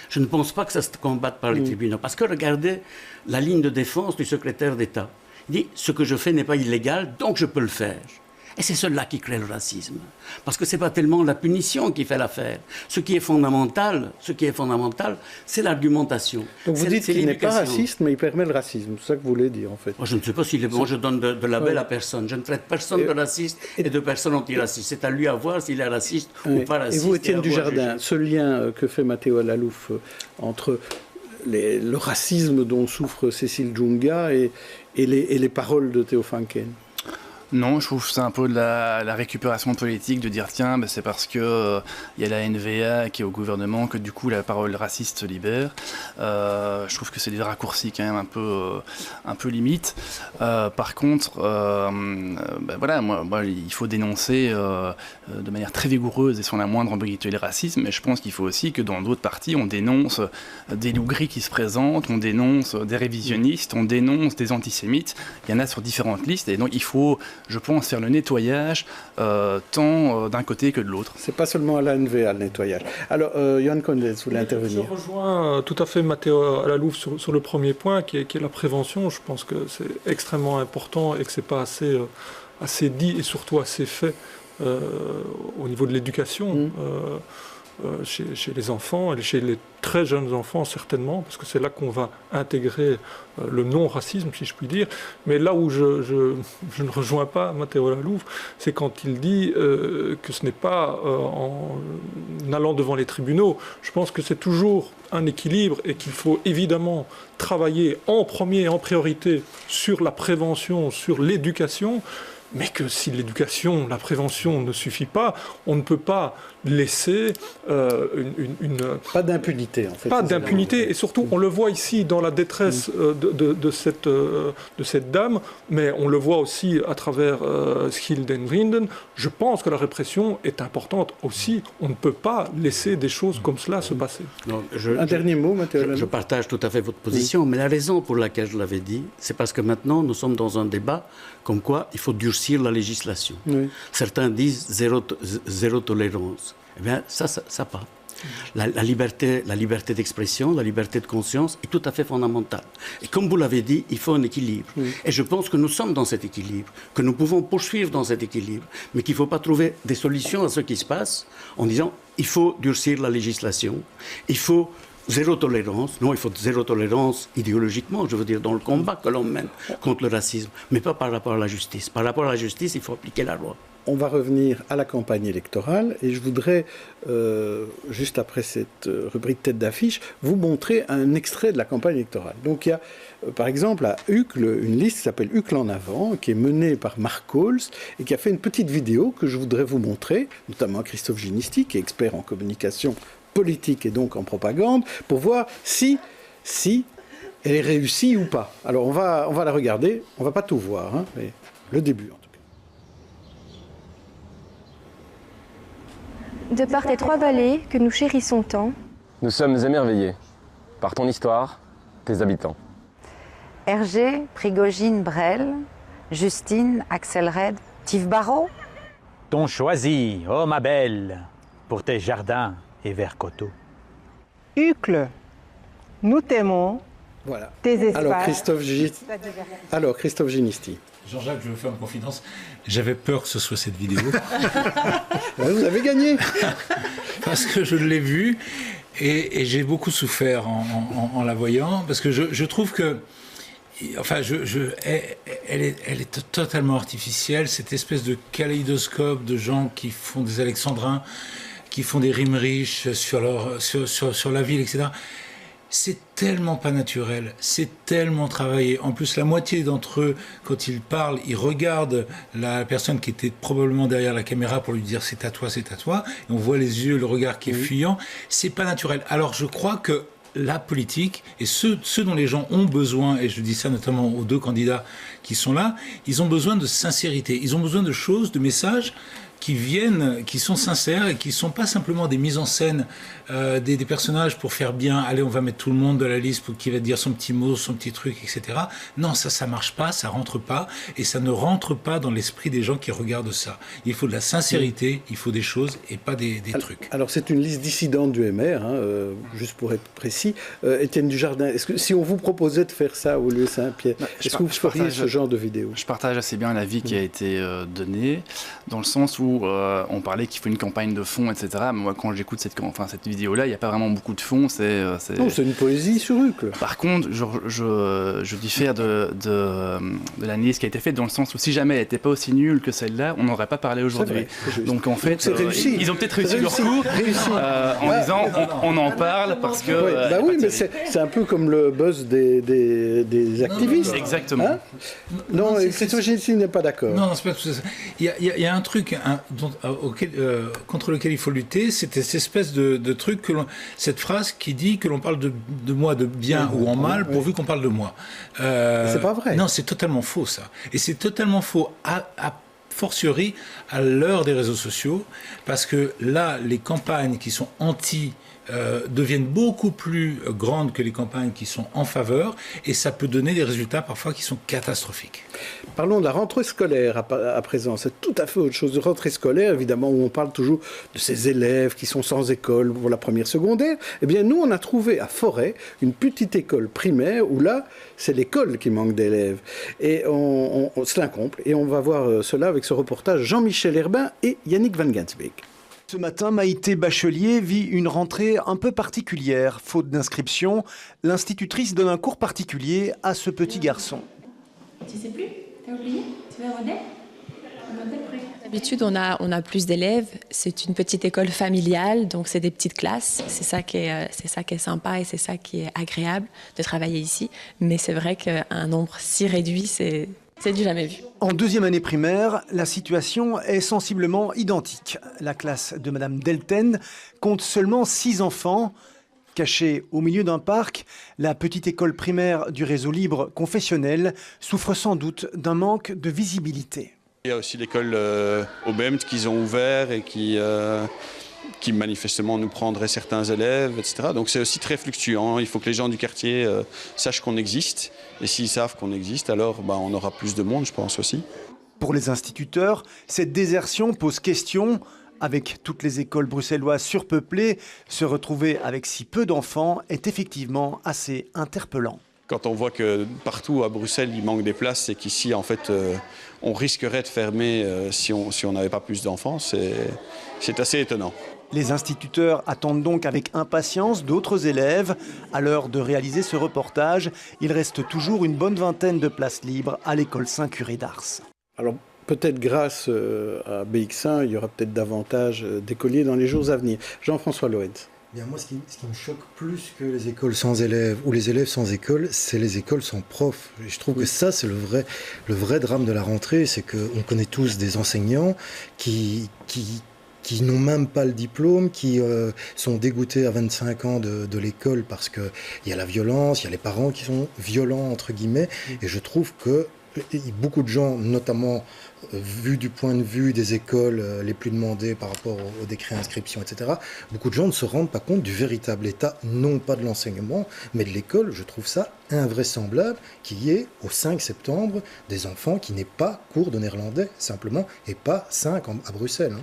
Je ne pense pas que ça se combatte par les tribunaux, parce que regardez la ligne de défense du secrétaire d'État. Il dit, ce que je fais n'est pas illégal, donc je peux le faire. Et c'est cela qui crée le racisme. Parce que ce n'est pas tellement la punition qui fait l'affaire. Ce qui est fondamental, c'est l'argumentation. Donc vous dites qu'il n'est pas raciste, mais il permet le racisme. C'est ça que vous voulez dire, en fait. Moi, je ne sais pas s'il est bon. Je donne de label à personne. Je ne traite personne de raciste et de personne antiraciste. C'est à lui à voir s'il est raciste ou pas raciste. Et vous, Étienne Dujardin, ce lien que fait Matteo Lalouf entre le racisme dont souffre Cécile Djounga et les paroles de Theo Franken? Non, je trouve que c'est un peu de la récupération politique de dire tiens, c'est parce que y a la NVA qui est au gouvernement que du coup la parole raciste se libère. Je trouve que c'est des raccourcis quand même un peu limite. Par contre, voilà, moi, il faut dénoncer de manière très vigoureuse et sans la moindre ambiguïté le racisme, mais je pense qu'il faut aussi que dans d'autres partis, on dénonce des loups gris qui se présentent, on dénonce des révisionnistes, on dénonce des antisémites. Il y en a sur différentes listes et donc il faut, je pense, faire le nettoyage tant d'un côté que de l'autre. C'est pas seulement à la NVA le nettoyage. Alors, Johan Condes, vous voulez intervenir? Je rejoins tout à fait Matteo Lalouf sur le premier point, qui est la prévention. Je pense que c'est extrêmement important et que c'est pas assez dit et surtout assez fait au niveau de l'éducation. Chez les enfants et chez les très jeunes enfants certainement, parce que c'est là qu'on va intégrer le non-racisme, si je puis dire. Mais là où je ne rejoins pas Matteo Lalouf, c'est quand il dit que ce n'est pas en allant devant les tribunaux. Je pense que c'est toujours un équilibre et qu'il faut évidemment travailler en premier et en priorité sur la prévention, sur l'éducation, mais que si l'éducation, la prévention ne suffit pas, on ne peut pas laisser pas d'impunité, en fait. Pas d'impunité, et surtout, on le voit ici dans la détresse de cette dame, mais on le voit aussi à travers Schild en Vrienden. Je pense que la répression est importante aussi. On ne peut pas laisser des choses comme cela se passer. Non, un dernier mot, Matteo. Je partage tout à fait votre position, mais la raison pour laquelle je l'avais dit, c'est parce que maintenant, nous sommes dans un débat comme quoi il faut durcir la législation. Oui. Certains disent zéro tolérance. Eh bien, ça pas. La liberté d'expression, la liberté de conscience est tout à fait fondamentale. Et comme vous l'avez dit, il faut un équilibre. Oui. Et je pense que nous sommes dans cet équilibre, que nous pouvons poursuivre dans cet équilibre, mais qu'il ne faut pas trouver des solutions à ce qui se passe en disant il faut durcir la législation, il faut zéro tolérance. Non, il faut zéro tolérance idéologiquement, je veux dire, dans le combat que l'on mène contre le racisme, mais pas par rapport à la justice. Par rapport à la justice, il faut appliquer la loi. On va revenir à la campagne électorale et je voudrais, juste après cette rubrique tête d'affiche, vous montrer un extrait de la campagne électorale. Donc il y a, par exemple, à Uccle, une liste qui s'appelle Uccle en avant, qui est menée par Marc Coles et qui a fait une petite vidéo que je voudrais vous montrer, notamment à Christophe Ginisti, qui est expert en communication politique et donc en propagande, pour voir si elle est réussie ou pas. Alors on va la regarder, on ne va pas tout voir, hein, mais le début en tout cas. De par tes trois vallées que nous chérissons tant, nous sommes émerveillés par ton histoire, tes habitants. Hergé, Prigogine, Brel, Justine, Axelred, Tive Barreau. T'ont choisi, oh ma belle, pour tes jardins et verts coteaux. Uccle, nous t'aimons. Voilà. Tes espaces. Alors Christophe Ginisti. Jean-Jacques, je veux faire une confidence. J'avais peur que ce soit cette vidéo. Vous avez gagné. Parce que je l'ai vue et j'ai beaucoup souffert en la voyant. Parce que je trouve que... Enfin, elle est totalement artificielle, cette espèce de kaléidoscope de gens qui font des alexandrins, qui font des rimes riches sur la ville, etc. C'est tellement pas naturel, c'est tellement travaillé. En plus, la moitié d'entre eux, quand ils parlent, ils regardent la personne qui était probablement derrière la caméra pour lui dire c'est à toi, c'est à toi. Et on voit les yeux, le regard qui est fuyant. C'est pas naturel. Alors, je crois que la politique et ceux dont les gens ont besoin, et je dis ça notamment aux 2 candidats qui sont là, ils ont besoin de sincérité, ils ont besoin de choses, de messages qui sont sincères et qui ne sont pas simplement des mises en scène des personnages pour faire bien, allez, on va mettre tout le monde de la liste pour qui va dire son petit mot, son petit truc, etc. Non, ça marche pas, ça rentre pas, et ça ne rentre pas dans l'esprit des gens qui regardent ça. Il faut de la sincérité, il faut des choses et pas des trucs. Alors c'est une liste dissidente du MR, juste pour être précis. Étienne Dujardin, est-ce que si on vous proposait de faire ça au lieu Saint-Pierre, est-ce que vous feriez ce genre de vidéo? Je partage assez bien l'avis qui a été donné, dans le sens où on parlait qu'il faut une campagne de fond, etc. Mais moi, quand j'écoute cette vidéo-là, il n'y a pas vraiment beaucoup de fond. Non, c'est une poésie sur Uccle. Par contre, je diffère de l'analyse qui a été faite, dans le sens où si jamais elle n'était pas aussi nulle que celle-là, on n'aurait pas parlé aujourd'hui. Donc en fait, ils ont peut-être réussi leur coup en disant on en parle parce que... Oui, mais c'est un peu comme le buzz des activistes. Exactement. Non, Christophe Génissi n'est pas d'accord. Non, c'est pas tout ça. Il y a un truc contre lequel il faut lutter, c'est cette espèce de truc, cette phrase qui dit que l'on parle de moi de bien ou en mal, pourvu qu'on parle de moi. C'est pas vrai. Non, c'est totalement faux, ça. Et c'est totalement faux à fortiori à l'heure des réseaux sociaux, parce que là, les campagnes qui sont deviennent beaucoup plus grandes que les campagnes qui sont en faveur, et ça peut donner des résultats parfois qui sont catastrophiques. Parlons de la rentrée scolaire à présent. C'est tout à fait autre chose. De rentrée scolaire, évidemment, où on parle toujours de ces élèves qui sont sans école pour la première secondaire. Eh bien, nous, on a trouvé à Forêt une petite école primaire où là, c'est l'école qui manque d'élèves. Et c'est incomple. Et on va voir cela avec ce reportage Jean-Michel Herbin et Yannick Van Gansbeek. Ce matin, Maïté Bachelier vit une rentrée un peu particulière. Faute d'inscription, l'institutrice donne un cours particulier à ce petit garçon. Tu sais plus? T'as oublié? Tu veux un modèle? D'habitude, on a plus d'élèves. C'est une petite école familiale, donc c'est des petites classes. C'est ça qui est sympa et c'est ça qui est agréable de travailler ici. Mais c'est vrai qu'un nombre si réduit, c'est du jamais vu. En 2e année primaire, la situation est sensiblement identique. La classe de Madame Delten compte seulement 6 enfants. Cachée au milieu d'un parc, la petite école primaire du réseau libre confessionnel souffre sans doute d'un manque de visibilité. Il y a aussi l'école Aubemt qu'ils ont ouvert et qui manifestement nous prendrait certains élèves, etc. Donc c'est aussi très fluctuant. Il faut que les gens du quartier sachent qu'on existe. Et s'ils savent qu'on existe, alors on aura plus de monde, je pense aussi. Pour les instituteurs, cette désertion pose question. Avec toutes les écoles bruxelloises surpeuplées, se retrouver avec si peu d'enfants est effectivement assez interpellant. Quand on voit que partout à Bruxelles, il manque des places et qu'ici, en fait, on risquerait de fermer si on n'avait pas plus d'enfants, c'est assez étonnant. Les instituteurs attendent donc avec impatience d'autres élèves. À l'heure de réaliser ce reportage, il reste toujours une bonne vingtaine de places libres à l'école Saint-Curé d'Ars. Alors, peut-être grâce à BX1, il y aura peut-être davantage d'écoliers dans les jours à venir. Jean-François Loëtz. Bien, moi, ce qui me choque plus que les écoles sans élèves ou les élèves sans école, c'est les écoles sans profs. Et je trouve que ça, c'est le vrai drame de la rentrée, c'est qu'on connaît tous des enseignants qui n'ont même pas le diplôme, qui sont dégoûtés à 25 ans de l'école parce qu'il y a la violence, il y a les parents qui sont violents, entre guillemets, et je trouve que beaucoup de gens, notamment vu du point de vue des écoles les plus demandées par rapport au décret d'inscription, etc., beaucoup de gens ne se rendent pas compte du véritable état, non pas de l'enseignement, mais de l'école. Je trouve ça invraisemblable qu'il y ait au 5 septembre des enfants qui n'aient pas cours de néerlandais, simplement, et pas 5 à Bruxelles.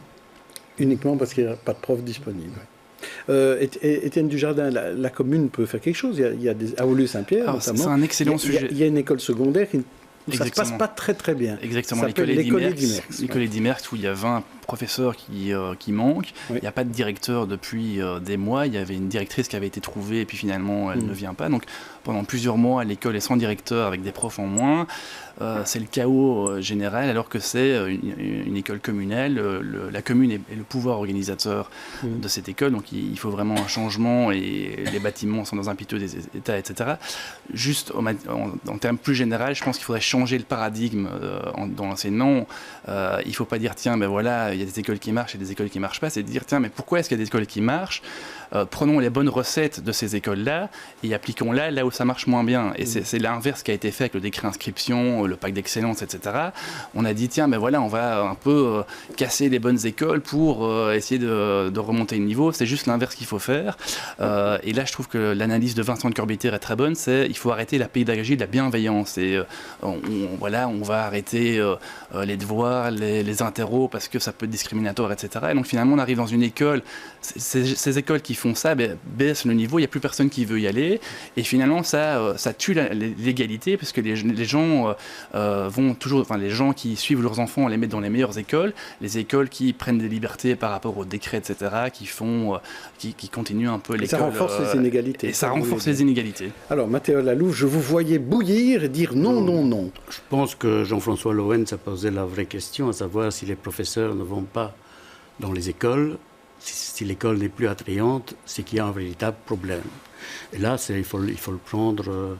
Uniquement parce qu'il n'y a pas de profs disponibles. Étienne Dujardin, la commune peut faire quelque chose. Il y a à Aulus-Saint-Pierre, notamment. C'est un excellent sujet. Il y a une école secondaire où ça ne se passe pas très très bien. Exactement, l'école Dimerx, où il y a 20 professeurs qui manquent. Il n'y a pas de directeur depuis des mois. Il y avait une directrice qui avait été trouvée et puis finalement elle ne vient pas. Donc pendant plusieurs mois, l'école est sans directeur avec des profs en moins. C'est le chaos général alors que c'est une école communale. La commune est le pouvoir organisateur de cette école. Donc il faut vraiment un changement et les bâtiments sont dans un piteux état, etc. Juste en termes plus généraux, je pense qu'il faudrait changer le paradigme dans l'enseignement. Il ne faut pas dire tiens, ben voilà, il y a des écoles qui marchent et des écoles qui ne marchent pas. C'est de dire tiens, mais pourquoi est-ce qu'il y a des écoles qui marchent? prenons les bonnes recettes de ces écoles-là et appliquons-la là où ça marche moins bien. Et c'est l'inverse qui a été fait avec le décret inscription, le pacte d'excellence, etc. On a dit, tiens, ben voilà, on va un peu casser les bonnes écoles pour essayer de remonter le niveau. C'est juste l'inverse qu'il faut faire. Et là, je trouve que l'analyse de Vincent de Corbiter est très bonne, c'est il faut arrêter la pédagogie de la bienveillance. Et on va arrêter les devoirs, les interros, parce que ça peut être discriminatoire, etc. Et donc finalement, on arrive dans une école, ces écoles qui font ça baissent le niveau, il n'y a plus personne qui veut y aller. Et finalement, ça tue l'égalité, parce que les gens vont toujours, enfin les gens qui suivent leurs enfants, les mettent dans les meilleures écoles, les écoles qui prennent des libertés par rapport aux décrets, etc., qui continuent un peu l'école. Ça renforce les inégalités. Et ça renforce les inégalités. Alors, Matteo Lalou, je vous voyais bouillir et dire non, non, non. Je pense que Jean-François Lorentz a posé la vraie question, à savoir si les professeurs ne vont pas dans les écoles, si l'école n'est plus attrayante, c'est qu'il y a un véritable problème. Et là, il faut le prendre...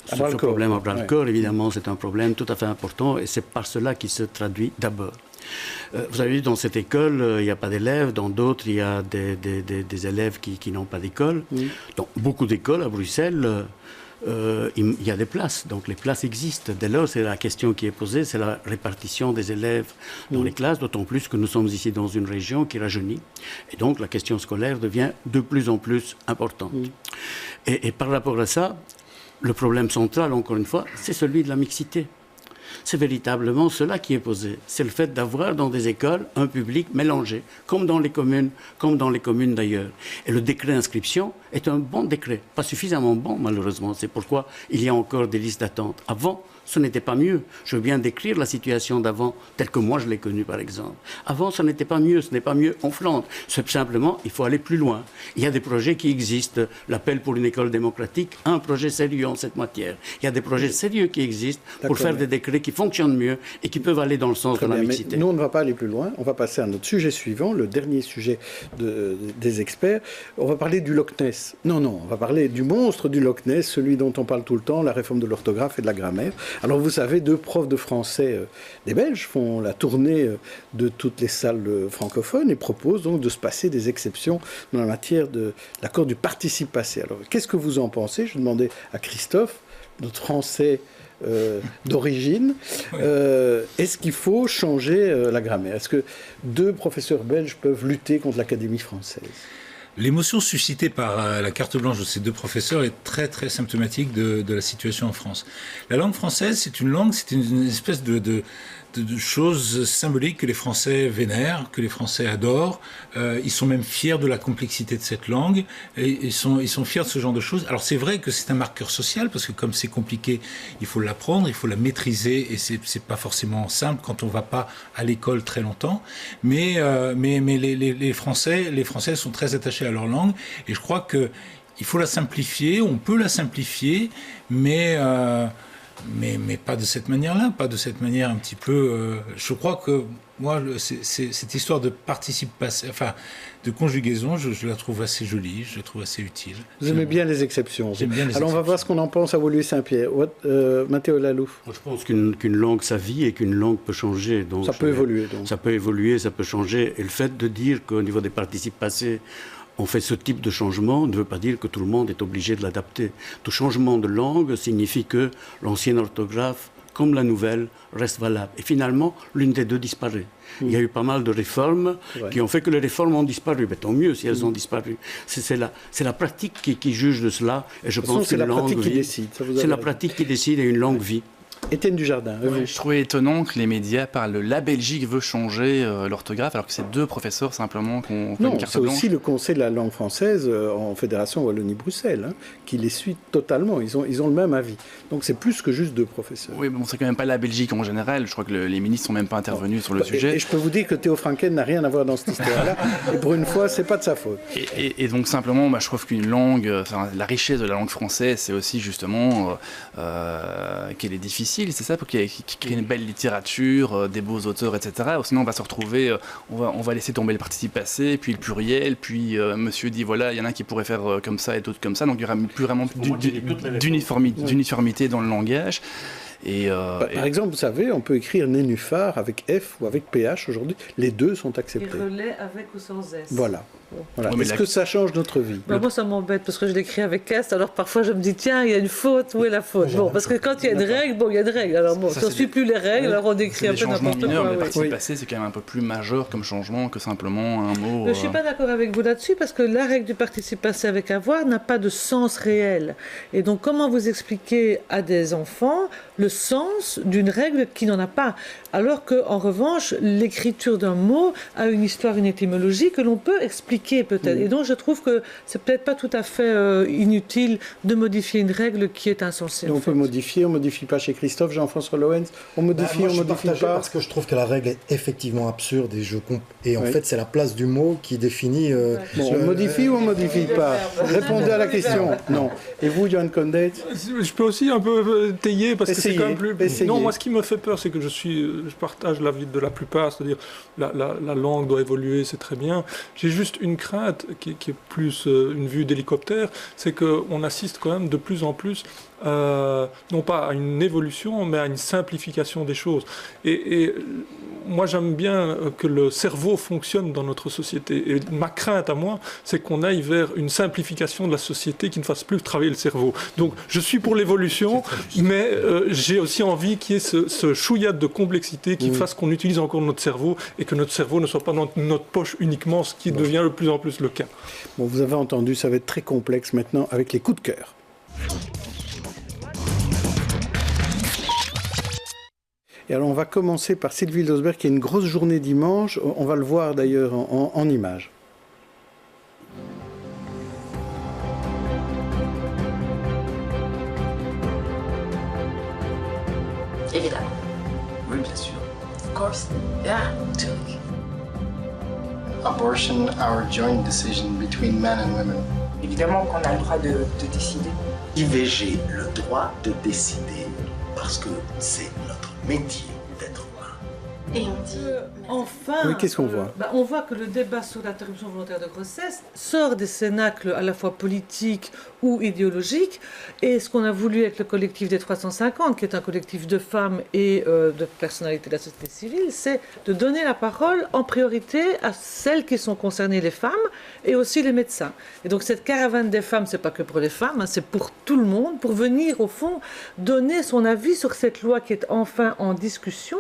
ce problème à bras-le-corps, évidemment, c'est un problème tout à fait important et c'est par cela qu'il se traduit d'abord. Vous avez vu, dans cette école, il n'y a pas d'élèves. Dans d'autres, il y a des élèves qui n'ont pas d'école. Dans beaucoup d'écoles à Bruxelles, il y a des places. Donc les places existent. Dès lors, c'est la question qui est posée, c'est la répartition des élèves dans les classes, d'autant plus que nous sommes ici dans une région qui rajeunit. Et donc la question scolaire devient de plus en plus importante. Et par rapport à ça, le problème central, encore une fois, c'est celui de la mixité. C'est véritablement cela qui est posé. C'est le fait d'avoir dans des écoles un public mélangé, comme dans les communes d'ailleurs. Et le décret d'inscription est un bon décret, pas suffisamment bon malheureusement. C'est pourquoi il y a encore des listes d'attente. Avant, ce n'était pas mieux. Je veux bien décrire la situation d'avant, telle que moi je l'ai connue par exemple. Avant, ce n'était pas mieux, ce n'est pas mieux en Flandre. C'est simplement, il faut aller plus loin. Il y a des projets qui existent. L'appel pour une école démocratique, un projet sérieux en cette matière. Il y a des projets sérieux qui existent pour faire des décrets qui fonctionnent mieux et qui peuvent aller dans le sens de la mixité. Mais nous, on ne va pas aller plus loin. On va passer à notre sujet suivant, le dernier sujet des experts. On va parler du Loch Ness. Non, on va parler du monstre du Loch Ness, celui dont on parle tout le temps, la réforme de l'orthographe et de la grammaire. Alors vous savez, 2 profs de français des Belges font la tournée de toutes les salles francophones et proposent donc de se passer des exceptions dans la matière de l'accord du participe passé. Alors qu'est-ce que vous en pensez? Je demandais à Christophe, notre français d'origine. Est-ce qu'il faut changer la grammaire? Est-ce que 2 professeurs belges peuvent lutter contre l'Académie française? L'émotion suscitée par la carte blanche de ces 2 professeurs est très très symptomatique de la situation en France. La langue française, c'est une espèce de choses symboliques que les Français vénèrent, que les Français adorent. Ils sont même fiers de la complexité de cette langue. Et ils sont fiers de ce genre de choses. Alors c'est vrai que c'est un marqueur social, parce que comme c'est compliqué, il faut l'apprendre, il faut la maîtriser, et c'est pas forcément simple quand on va pas à l'école très longtemps. Mais les Français sont très attachés à leur langue, et je crois que il faut la simplifier, on peut la simplifier, mais pas de cette manière-là, pas de cette manière un petit peu... je crois que, moi, cette histoire de participe passé, enfin, de conjugaison, je la trouve assez jolie, je la trouve assez utile. Vous aimez bien les exceptions. J'aime bien les exceptions. Alors, on va voir ce qu'on en pense à Woluwe-Saint-Pierre. Matteo Lalou. Je pense qu'une langue, ça vit et qu'une langue peut changer. Donc ça peut évoluer. Donc. Ça peut évoluer, ça peut changer. Et le fait de dire qu'au niveau des participes passés, on fait ce type de changement ne veut pas dire que tout le monde est obligé de l'adapter. Tout changement de langue signifie que l'ancienne orthographe, comme la nouvelle, reste valable. Et finalement, l'une des 2 disparaît. Il y a eu pas mal de réformes qui ont fait que les réformes ont disparu. Mais tant mieux si elles ont disparu. C'est la pratique qui juge de cela. Et je pense que c'est la pratique qui décide. C'est la pratique qui décide et une langue vit. Étienne Dujardin. Je trouvais étonnant que les médias parlent de la Belgique veut changer l'orthographe, alors que c'est 2 professeurs simplement qui ont une carte blanche. Non, c'est aussi le Conseil de la langue française en Fédération Wallonie-Bruxelles qui les suit totalement. Ils ont le même avis. Donc c'est plus que juste 2 professeurs. Oui, mais bon, c'est quand même pas la Belgique en général. Je crois que les ministres sont même pas intervenus sur le sujet. Et je peux vous dire que Théo Franken n'a rien à voir dans cette histoire-là. Et pour une fois, c'est pas de sa faute. Et donc simplement, je trouve qu'une langue, la richesse de la langue française, c'est aussi justement qu'elle est difficile. C'est ça, qui crée une belle littérature, des beaux auteurs, etc. Sinon, on va se retrouver, on va laisser tomber le participe passé, puis le pluriel, puis monsieur dit voilà, il y en a qui pourraient faire comme ça et d'autres comme ça. Donc il n'y aura plus vraiment d'uniformité dans le langage. Par exemple, vous savez, on peut écrire nénuphar avec F ou avec PH aujourd'hui. Les 2 sont acceptés. Et relais avec ou sans S. Voilà. Voilà. Est-ce que ça change notre vie? Moi, ça m'embête parce que je l'écris avec S. Alors parfois, je me dis, tiens, il y a une faute. Où est la faute? Bon, parce que quand il y a une règle, il y a une règle. Alors bon, si on ne suit plus les règles, alors on écrit un peu n'importe quoi. Le participe passé, c'est quand même un peu plus majeur comme changement que simplement un mot. Je ne suis pas d'accord avec vous là-dessus parce que la règle du participe passé avec avoir n'a pas de sens réel. Et donc, comment vous expliquez à des enfants le sens d'une règle qui n'en a pas? Alors qu'en revanche, l'écriture d'un mot a une histoire, une étymologie que l'on peut expliquer peut-être. Et donc, je trouve que c'est peut-être pas tout à fait inutile de modifier une règle qui est insensée. On peut modifier, on modifie pas chez Christophe, Jean-François Loens, on modifie, moi, on modifie pas. Parce que je trouve que la règle est effectivement absurde et en fait c'est la place du mot qui définit. On modifie ou on modifie pas? Répondez à la question. Non. Et vous, Johan Condit? Je peux aussi un peu tailler parce que c'est quand même plus. Essayez. Non, moi ce qui me fait peur, c'est que je partage l'avis de la plupart, c'est-à-dire la langue doit évoluer, c'est très bien. J'ai juste une crainte qui est plus une vue d'hélicoptère, c'est qu'on assiste quand même de plus en plus, non pas à une évolution, mais à une simplification des choses. Et moi, j'aime bien que le cerveau fonctionne dans notre société. Et ma crainte à moi, c'est qu'on aille vers une simplification de la société qui ne fasse plus travailler le cerveau. Donc, je suis pour l'évolution, mais j'ai aussi envie qu'il y ait ce chouillade de complexité qui fasse qu'on utilise encore notre cerveau et que notre cerveau ne soit pas dans notre poche uniquement, ce qui devient de plus en plus le cas. Bon, vous avez entendu, ça va être très complexe maintenant avec les coups de cœur. Et alors, on va commencer par Sylvie Losberg, qui a une grosse journée dimanche. On va le voir d'ailleurs en images. Évidemment. Oui, bien sûr. Of course. Yeah, totally. Abortion, our joint decision between men and women. Évidemment qu'on a le droit de décider. IVG, le droit de décider, parce que c'est notre métier d'être humain. Et on dit... Enfin, oui, qu'est-ce qu'on voit? On voit que le débat sur l'interruption volontaire de grossesse sort des cénacles à la fois politiques ou idéologiques. Et ce qu'on a voulu avec le collectif des 350, qui est un collectif de femmes et de personnalités de la société civile, c'est de donner la parole en priorité à celles qui sont concernées, les femmes, et aussi les médecins. Et donc cette caravane des femmes, c'est pas que pour les femmes, c'est pour tout le monde, pour venir au fond donner son avis sur cette loi qui est enfin en discussion,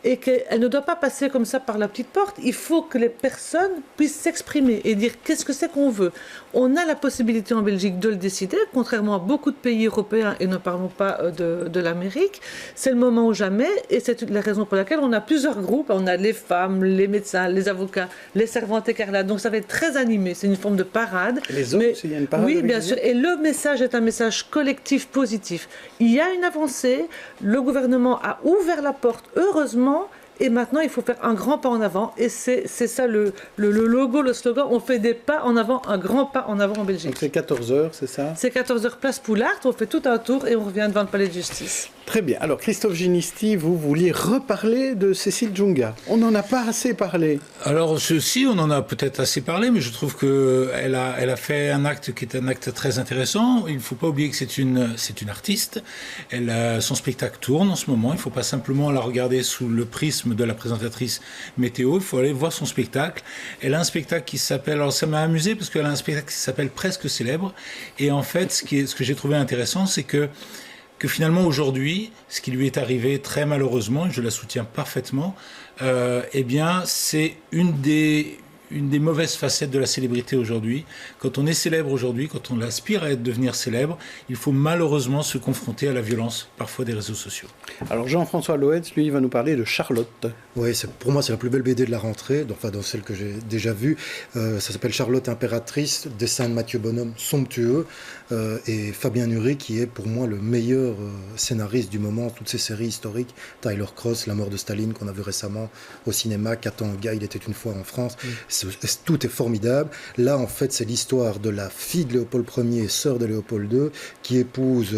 et qu'elle ne doit pas passer comme ça par la petite porte. Il faut que les personnes puissent s'exprimer et dire qu'est-ce que c'est qu'on veut. On a la possibilité en Belgique de le décider, contrairement à beaucoup de pays européens, et ne parlons pas de l'Amérique. C'est le moment ou jamais, et c'est la raison pour laquelle on a plusieurs groupes. On a les femmes, les médecins, les avocats, les servantes écarlates. Donc ça va être très animé, c'est une forme de parade. Les autres, il y a une parade? Oui, bien sûr. Et le message est un message collectif positif. Il y a une avancée, le gouvernement a ouvert la porte, heureusement, et maintenant il faut faire un grand pas en avant, et c'est ça le logo, le slogan, on fait des pas en avant, un grand pas en avant en Belgique. Donc c'est 14h, c'est ça? C'est 14h place Poulart, on fait tout un tour et on revient devant le palais de justice. Très bien. Alors Christophe Ginisti, vous vouliez reparler de Cécile Djounga. On n'en a pas assez parlé. Alors ceci, on en a peut-être assez parlé, mais je trouve qu'elle a fait un acte qui est un acte très intéressant. Il ne faut pas oublier que c'est une artiste. Son spectacle tourne en ce moment. Il ne faut pas simplement la regarder sous le prisme de la présentatrice météo. Il faut aller voir son spectacle. Elle a un spectacle qui s'appelle... Alors ça m'a amusé parce qu'elle a un spectacle qui s'appelle Presque célèbre. Et en fait, ce que j'ai trouvé intéressant, c'est que finalement aujourd'hui, ce qui lui est arrivé très malheureusement, et je la soutiens parfaitement, eh bien c'est une des mauvaises facettes de la célébrité aujourd'hui. Quand on est célèbre aujourd'hui, quand on aspire à devenir célèbre, il faut malheureusement se confronter à la violence, parfois des réseaux sociaux. Alors Jean-François Loetz, lui, il va nous parler de Charlotte. Oui, pour moi, c'est la plus belle BD de la rentrée, enfin dans celle que j'ai déjà vue. Ça s'appelle Charlotte impératrice, dessin de Mathieu Bonhomme, somptueux, et Fabien Nury, qui est pour moi le meilleur scénariste du moment, toutes ces séries historiques, Tyler Cross, La mort de Staline, qu'on a vu récemment au cinéma, Katanga, Il était une fois en France. Tout est formidable. Là, en fait, c'est l'histoire de la fille de Léopold Ier et sœur de Léopold II qui épouse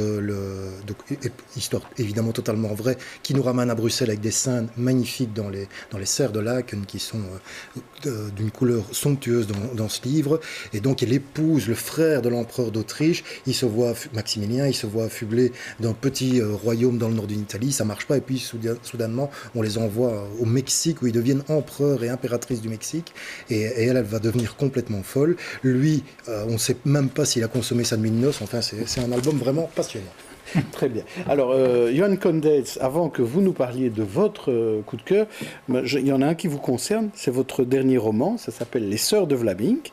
histoire évidemment totalement vraie, qui nous ramène à Bruxelles avec des scènes magnifiques dans les serres de Laken qui sont d'une couleur somptueuse dans ce livre. Et donc, elle épouse le frère de l'empereur d'Autriche Maximilien, il se voit affublé d'un petit royaume dans le nord d'une Italie, ça marche pas, et puis soudainement, on les envoie au Mexique, où ils deviennent empereur et impératrice du Mexique, et elle va devenir complètement folle. Lui, on ne sait même pas s'il a consommé sa nuit de noces, enfin, c'est un album vraiment passionnant. Très bien. Alors, Johan Condaetz, avant que vous nous parliez de votre coup de cœur, il y en a un qui vous concerne, c'est votre dernier roman, ça s'appelle Les Sœurs de Vlaminck.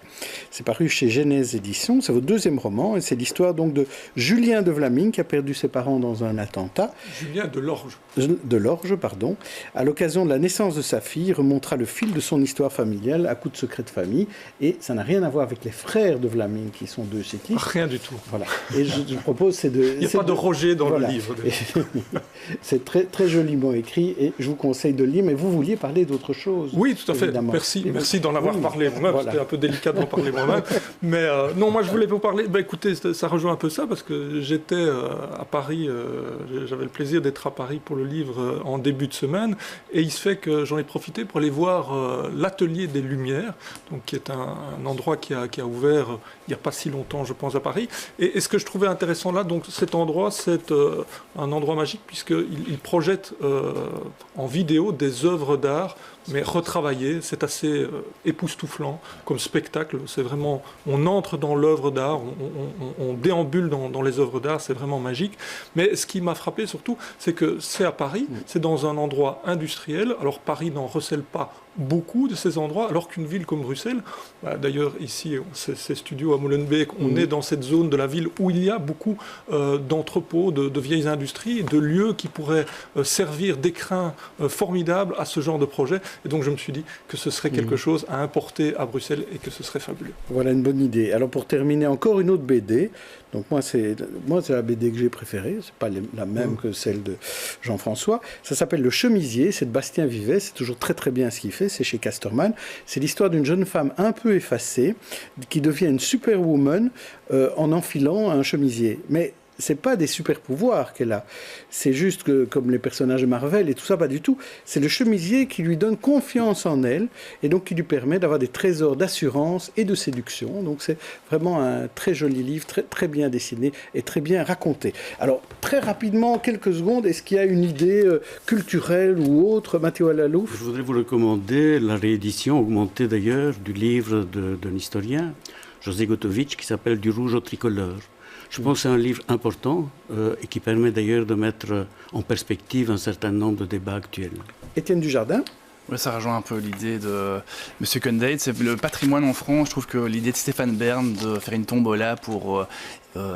C'est paru chez Genèse Éditions, c'est votre deuxième roman, et c'est l'histoire donc de Julien de Vlaminck qui a perdu ses parents dans un attentat. Julien de Lorge. De Lorge, pardon. À l'occasion de la naissance de sa fille, il remontera le fil de son histoire familiale à coups de secrets de famille, et ça n'a rien à voir avec les frères de Vlaminck, qui sont deux cyclistes. Rien du tout. Voilà. Et je propose, c'est de... Il n'y a pas de Roger dans le livre. C'est très, très joliment écrit, et je vous conseille de le lire, mais vous vouliez parler d'autre chose. Oui, tout à fait. Évidemment. Merci d'en avoir parlé moi-même. Voilà. C'était un peu délicat d'en parler moi-même. Mais non, moi je voulais vous parler. Écoutez, ça rejoint un peu ça, parce que j'étais à Paris, j'avais le plaisir d'être à Paris pour le livre en début de semaine, et il se fait que j'en ai profité pour aller voir l'Atelier des Lumières, donc, qui est un endroit qui a ouvert il n'y a pas si longtemps, je pense, à Paris. Et ce que je trouvais intéressant là, donc cet endroit, c'est un endroit magique, puisqu'il projette en vidéo des œuvres d'art, mais retravaillées. C'est assez époustouflant comme spectacle. C'est vraiment, on entre dans l'œuvre d'art, on déambule dans les œuvres d'art, c'est vraiment magique. Mais ce qui m'a frappé surtout, c'est que c'est à Paris, c'est dans un endroit industriel. Alors Paris n'en recèle pas beaucoup de ces endroits, alors qu'une ville comme Bruxelles, d'ailleurs ici, ces studios à Molenbeek, on est dans cette zone de la ville où il y a beaucoup d'entrepôts, de vieilles industries, de lieux qui pourraient servir d'écrin formidable à ce genre de projet. Et donc je me suis dit que ce serait quelque chose à importer à Bruxelles et que ce serait fabuleux. Voilà une bonne idée. Alors pour terminer, encore une autre BD. Donc moi c'est la BD que j'ai préférée, c'est pas la même que celle de Jean-François. Ça s'appelle Le Chemisier, c'est de Bastien Vivet, c'est toujours très très bien ce qu'il fait, c'est chez Casterman. C'est l'histoire d'une jeune femme un peu effacée qui devient une superwoman en enfilant un chemisier. Mais c'est pas des super pouvoirs qu'elle a. C'est juste que, comme les personnages de Marvel et tout ça, pas du tout. C'est le chemisier qui lui donne confiance en elle et donc qui lui permet d'avoir des trésors d'assurance et de séduction. Donc c'est vraiment un très joli livre, très, très bien dessiné et très bien raconté. Alors, très rapidement, quelques secondes, est-ce qu'il y a une idée culturelle ou autre, Mathieu Alalouf? Je voudrais vous recommander la réédition augmentée d'ailleurs du livre d'un historien, José Gotovitch, qui s'appelle Du rouge au tricolore. Je pense que c'est un livre important et qui permet d'ailleurs de mettre en perspective un certain nombre de débats actuels. Étienne Dujardin? Ouais, ça rejoint un peu l'idée de M. Condaetz. C'est le patrimoine en France. Je trouve que l'idée de Stéphane Bern de faire une tombola pour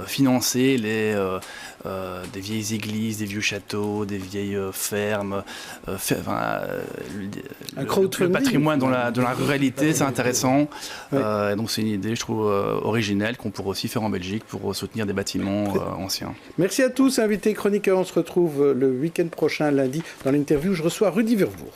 financer des vieilles églises, des vieux châteaux, des vieilles fermes, le patrimoine dans la ruralité, c'est intéressant. Donc c'est une idée, je trouve, originelle qu'on pourrait aussi faire en Belgique pour soutenir des bâtiments anciens. Merci à tous, invités chroniqueurs. On se retrouve le week-end prochain, lundi, dans l'interview. Je reçois Rudy Vervoort.